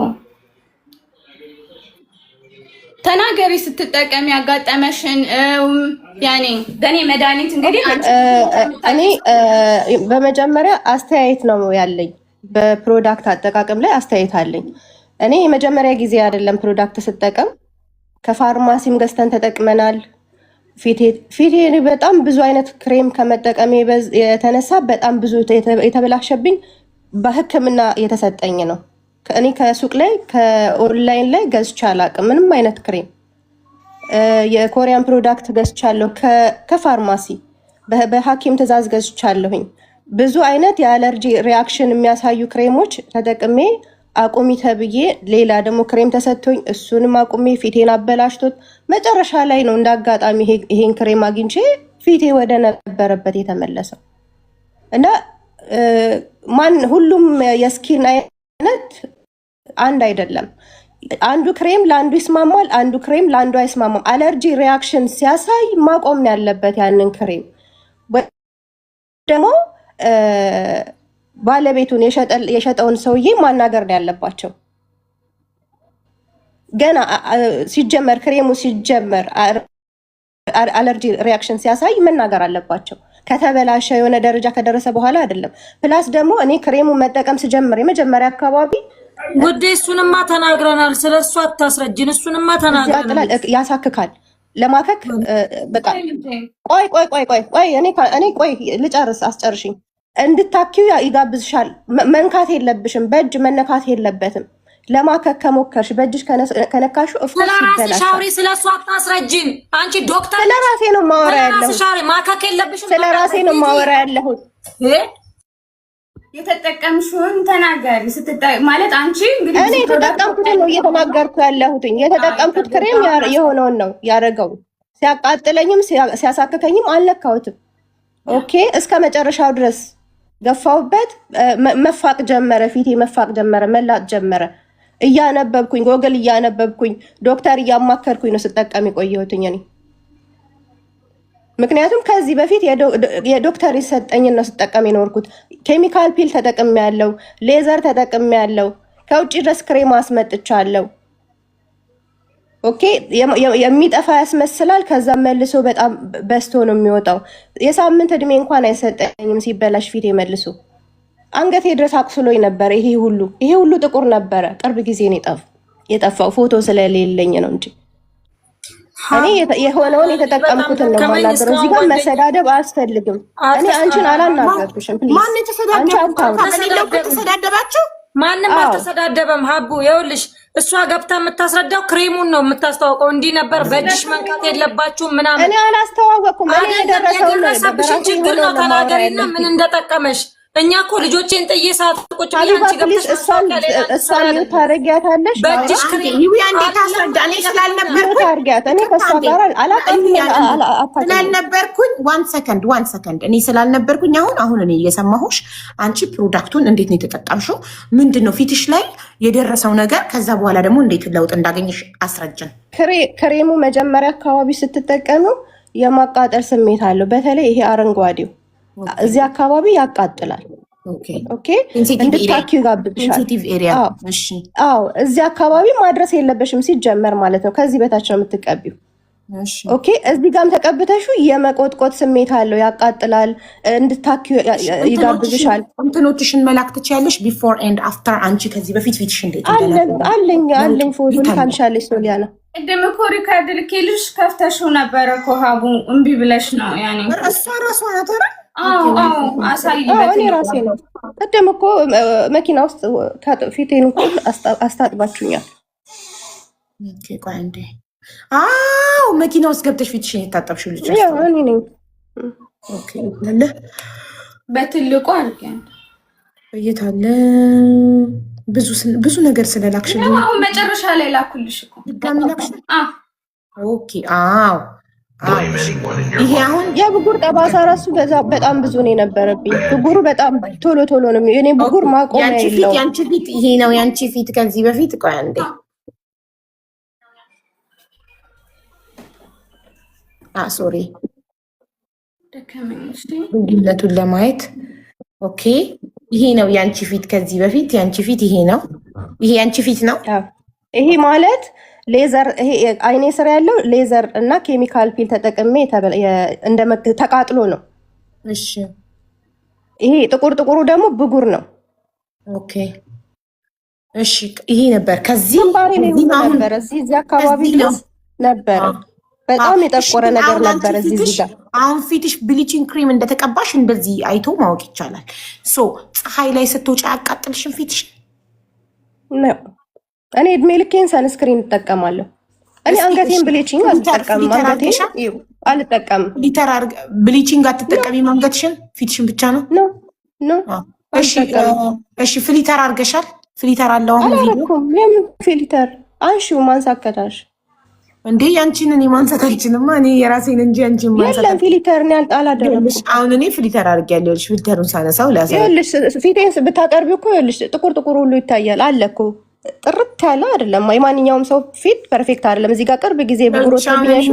[SPEAKER 6] ተናገሪ። ስትጠቀሚ ያጋጠመሽን ያኔ በእኔ መድኃኒት እንግዲህ
[SPEAKER 10] እኔ በመጀመሪያ አስተያየት ነው ያለኝ። በፕሮዳክት አጠቃቀም ላይ አስተያየት አለኝ። እኔ የመጀመሪያ ጊዜ አይደለም ፕሮዳክት ስጠቀም፣ ከፋርማሲም ገዝተን ተጠቅመናል። ፊቴ በጣም ብዙ አይነት ክሬም ከመጠቀም የተነሳ በጣም ብዙ የተበላሸብኝ
[SPEAKER 11] በሕክምና የተሰጠኝ ነው። እኔ ከሱቅ ላይ ከኦንላይን ላይ ገዝቼ አላውቅም ምንም አይነት ክሬም። የኮሪያን ፕሮዳክት ገዝቻለሁ ከፋርማሲ በሐኪም ትዕዛዝ ገዝቻለሁኝ። ብዙ አይነት የአለርጂ ሪያክሽን የሚያሳዩ ክሬሞች ተጠቅሜ አቁሚ ተብዬ ሌላ ደግሞ ክሬም ተሰጥቶኝ እሱንም አቁሜ ፊቴን አበላሽቶት መጨረሻ ላይ ነው እንዳጋጣሚ ይሄን ክሬም አግኝቼ ፊቴ ወደ ነበረበት የተመለሰው። እና ሁሉም የስኪን አይነት አንድ አይደለም። አንዱ ክሬም ለአንዱ ይስማማል፣ አንዱ ክሬም ለአንዱ አይስማማም። አለርጂ ሪያክሽን ሲያሳይ ማቆም ያለበት ያንን ክሬም ደግሞ ባለቤቱን የሸጠውን ሰውዬ ማናገር ነው ያለባቸው። ገና ሲጀመር ክሬሙ ሲጀመር አለርጂ ሪያክሽን ሲያሳይ መናገር አለባቸው። ከተበላሸ የሆነ ደረጃ ከደረሰ በኋላ አይደለም። ፕላስ ደግሞ እኔ ክሬሙ መጠቀም ስጀምር የመጀመሪያ አካባቢ
[SPEAKER 3] ውዴ እሱንማ ተናግረናል። ስለሱ አታስረጅን። እሱንማ ተናግረናል።
[SPEAKER 11] ያሳክካል። ለማከክ በቃ ቆይ እኔ ቆይ ልጨርስ፣ አስጨርሽኝ። እንድታኪው ይጋብዝሻል። መንካት የለብሽም፣ በእጅ መነካት የለበትም። ለማከክ ከሞከርሽ በእጅሽ ከነካሹ
[SPEAKER 3] ስለራስሽ አውሪ። ስለሱ አታስረጅን። አንቺ ዶክተር
[SPEAKER 11] ስለራሴ ነው ማወራ ያለሁት።
[SPEAKER 3] ማከክ የለብሽም።
[SPEAKER 11] ስለራሴ ነው ማወራ ያለሁት።
[SPEAKER 6] የተጠቀምሽውን ተናገሪ። ማለት አንቺ እንግዲህ
[SPEAKER 11] እኔ የተጠቀምኩትን ነው እየተናገርኩ ያለሁትኝ። የተጠቀምኩት ክሬም የሆነውን ነው ያደረገው። ሲያቃጥለኝም ሲያሳክከኝም አልነካሁትም። ኦኬ እስከ መጨረሻው ድረስ ገፋውበት። መፋቅ ጀመረ፣ ፊቴ መፋቅ ጀመረ፣ መላጥ ጀመረ። እያነበብኩኝ ጎግል እያነበብኩኝ ዶክተር እያማከርኩኝ ነው ስጠቀም የቆየሁትኝ እኔ። ምክንያቱም ከዚህ በፊት የዶክተር የሰጠኝን ነው ስጠቀም የኖርኩት። ኬሚካል ፒል ተጠቅሜ ያለው፣ ሌዘር ተጠቅሜ ያለው፣ ከውጭ ድረስ ክሬም አስመጥቻለሁ። ኦኬ የሚጠፋ ያስመስላል። ከዛ መልሶ በጣም በስቶ ነው የሚወጣው። የሳምንት እድሜ እንኳን አይሰጠኝም ሲበላሽ ፊቴ መልሶ አንገቴ ድረስ አቁስሎኝ ነበር። ይሄ ሁሉ ጥቁር ነበረ። ቅርብ ጊዜ ነው የጠፋው። ፎቶ ስለሌለኝ ነው እንጂ እኔ የሆነውን የተጠቀምኩትን ነው የማናገረው። እዚህ ጋር መሰዳደብ አያስፈልግም። እኔ አንቺን አላናገርኩሽም።
[SPEAKER 2] ማን የተሰዳደባችሁ?
[SPEAKER 3] ማንም አልተሰዳደበም። ሀቡ ይኸውልሽ፣ እሷ ገብታ የምታስረዳው ክሬሙን ነው የምታስተዋውቀው። እንዲህ ነበር በእጅሽ መንካት የለባችሁም ምናምን።
[SPEAKER 11] እኔ አላስተዋወቅኩም። እኔ
[SPEAKER 3] የደረሰብሽን ችግር ነው ተናገሪና ምን እንደጠቀመሽ። እኛ እኮ ልጆቼን ጥዬ ሰዓት ቁጭ ብዬ አንቺ ገብተሽ
[SPEAKER 11] እሷን ታረጊያታለሽ።
[SPEAKER 3] በእጅሽ
[SPEAKER 2] ስላልነበርኩኝ ዋን ሰከንድ እኔ ስላልነበርኩኝ አሁን እኔ እየሰማሁሽ አንቺ ፕሮዳክቱን እንዴት ነው የተጠቀምሽው? ምንድን ነው ፊትሽ ላይ የደረሰው ነገር? ከዛ በኋላ ደግሞ እንዴት ለውጥ እንዳገኘሽ አስረጅን።
[SPEAKER 11] ክሬሙ መጀመሪያ አካባቢ ስትጠቀሙ የማቃጠል ስሜት አለው። በተለይ ይሄ አረንጓዴው እዚህ አካባቢ ያቃጥላል። ኦኬ እንድታኪው ይጋብዝሻል። አዎ እዚህ አካባቢ ማድረስ የለበሽም ሲጀመር ማለት ነው። ከዚህ በታች ነው የምትቀቢው። ኦኬ እዚህ ጋርም ተቀብተሹ የመቆጥቆጥ ስሜት አለው፣ ያቃጥላል። እንድታኪው ይጋብዝሻል።
[SPEAKER 2] እንትኖችሽን መላክ ትችያለሽ። ቢፎር ኤንድ አፍተር። አንቺ ከዚህ በፊት ፊትሽ እንዴት
[SPEAKER 11] አለኝ ፎቶ ልካልሻለች ሶሊያና።
[SPEAKER 6] ቅድም እኮ ሪካርድ ልኬልሽ ከፍተሽው ነበረ እኮ ሀቡ፣ እምቢ ብለሽ ነው ያኔ።
[SPEAKER 2] እሷ ራሷ ናት።
[SPEAKER 11] እኔ ራሴ ነው። ቅድም እኮ መኪና ውስጥ ፊቴን እኮ አስታጥባችሁኛል።
[SPEAKER 2] ቆይ አንዴ። መኪና ውስጥ ገብተሽ ፊትሽን የታጠብሽው ልጅ
[SPEAKER 11] እኔ ነኝ።
[SPEAKER 6] በትልቁ አድርጊ።
[SPEAKER 2] እየታለ ብዙ ነገር ስለላክሽልኝ
[SPEAKER 6] አሁን መጨረሻ ላይ ላኩልሽ እኮ
[SPEAKER 2] ድጋሚ ላክሽ። ይሄ አሁን
[SPEAKER 11] የብጉር ጠባሳ ራሱ በጣም ብዙ ነው የነበረብኝ። ብጉሩ በጣም ቶሎ ነው። እኔ ብጉር ማቆም የለውም።
[SPEAKER 2] ያንቺ ፊት ይሄ ነው ያንቺ ፊት ከዚህ በፊት። ቆይ አንዴ ሶሪ ልዩነቱን ለማየት ኦኬ። ይሄ ነው ያንቺ ፊት ከዚህ በፊት። ያንቺ ፊት ይሄ ነው። ይሄ ያንቺ ፊት ነው።
[SPEAKER 11] ይሄ ማለት ሌዘር፣ ይሄ አይኔ ስር ያለው ሌዘር እና ኬሚካል ፒል ተጠቅሜ ተቃጥሎ ነው።
[SPEAKER 2] እሺ
[SPEAKER 11] ይሄ ጥቁሩ ደግሞ ብጉር ነው።
[SPEAKER 2] ኦኬ እሺ ይሄ ነበር ከዚህ
[SPEAKER 11] ነበር እዚህ አካባቢ ድረስ ነበረ። በጣም የጠቆረ ነገር ነበር እዚህ ጋር።
[SPEAKER 2] አሁን ፊትሽ ብሊቺንግ ክሪም እንደተቀባሽ እንደዚህ አይቶ ማወቅ ይቻላል። ሶ ፀሐይ ላይ ስትወጪ አያቃጥልሽም ፊትሽ?
[SPEAKER 11] ነው እኔ እድሜ ልኬን ሰንስክሪን እጠቀማለሁ። እኔ አንገቴን ብሊቺንግ አልጠቀምም። አንገቴን አልጠቀምም።
[SPEAKER 2] ብሊቺንግ አትጠቀሚም? አንገትሽን ፊትሽን ብቻ ነው?
[SPEAKER 11] ኖ
[SPEAKER 2] እሺ ፍሊተር አድርገሻል? ፍሊተር አለው አሁን ቪዲዮ?
[SPEAKER 11] የምን ፍሊተር? አንሺው ማንሳከታሽ
[SPEAKER 2] እንዴ ያንቺን እኔ ማንሳት አልችልም። እኔ የራሴን እንጂ አንቺን ማንሳት
[SPEAKER 11] የለም። ፊልተር ነው አላደረኩም።
[SPEAKER 2] አሁን እኔ ፊልተር አድርጌያለሁ። ፊልተሩን ሳነሳው
[SPEAKER 11] ይኸውልሽ፣ ፊቴን ብታቀርቢው እኮ ይኸውልሽ ጥቁር ጥቁር ሁሉ ይታያል አለ እኮ። ጥርት ያለ አይደለም። የማንኛውም ሰው ፊት ፐርፌክት አይደለም። እዚህ ጋር ቅርብ ጊዜ ብጉሮች ቢያሽ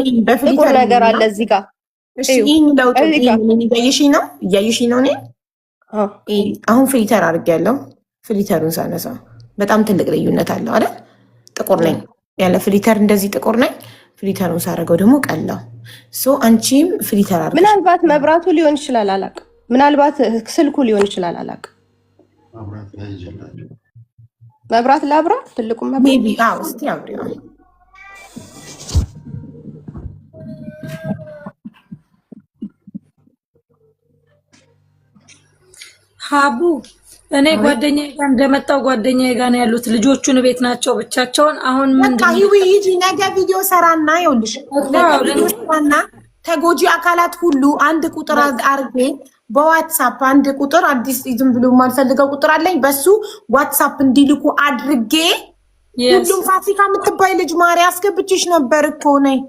[SPEAKER 11] ጥቁር ነገር አለ እዚህ ጋር።
[SPEAKER 2] እሺ ይሄን ለውጥ እያየሽኝ ነው እኔ አሁን ፊልተር አድርጌያለሁ። ፊልተሩን ሳነሳው በጣም ትልቅ ልዩነት አለው አይደል? ጥቁር ነኝ ያለ ፍሊተር እንደዚህ ጥቁር ነኝ። ፍሊተሩን ሳደርገው ደግሞ ቀላው። ሶ አንቺም ፍሊተር አድርገሽ
[SPEAKER 11] ምናልባት መብራቱ ሊሆን ይችላል አላውቅም። ምናልባት ስልኩ ሊሆን ይችላል አላውቅም። መብራት ላብራ ትልቁ መብራት
[SPEAKER 2] ቤቢ እስቲ አብሪው።
[SPEAKER 3] ሀቡ እኔ ጓደኛዬ ጋር እንደመጣው ጓደኛዬ ጋር ነው ያሉት። ልጆቹን ቤት ናቸው ብቻቸውን። አሁን
[SPEAKER 2] ምንድነው ይሄ ነገ ቪዲዮ ሰራና ይኸውልሽ፣ ለና ተጎጂ አካላት ሁሉ አንድ ቁጥር አርጌ በዋትስአፕ አንድ ቁጥር አዲስ ዝም ብሎ የማልፈልገው ቁጥር አለኝ። በሱ ዋትስአፕ እንዲልኩ አድርጌ ሁሉም ፋሲካ የምትባይ ልጅ ማሪ አስገብቼሽ ነበር እኮ ነኝ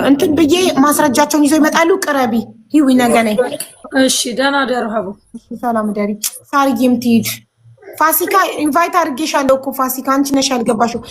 [SPEAKER 2] እንትን ብዬ ማስረጃቸውን ይዘው ይመጣሉ። ቅረቢ ሂዊ ነገ ነኝ።
[SPEAKER 3] እሺ ደህና ደሩ ሀቡ።
[SPEAKER 2] ሰላም ደሪ። ሳርዬም ትሂድ። ፋሲካ ኢንቫይት አድርጌሻለሁ እኮ ፋሲካ፣ አንቺ ነሽ ያልገባሽው።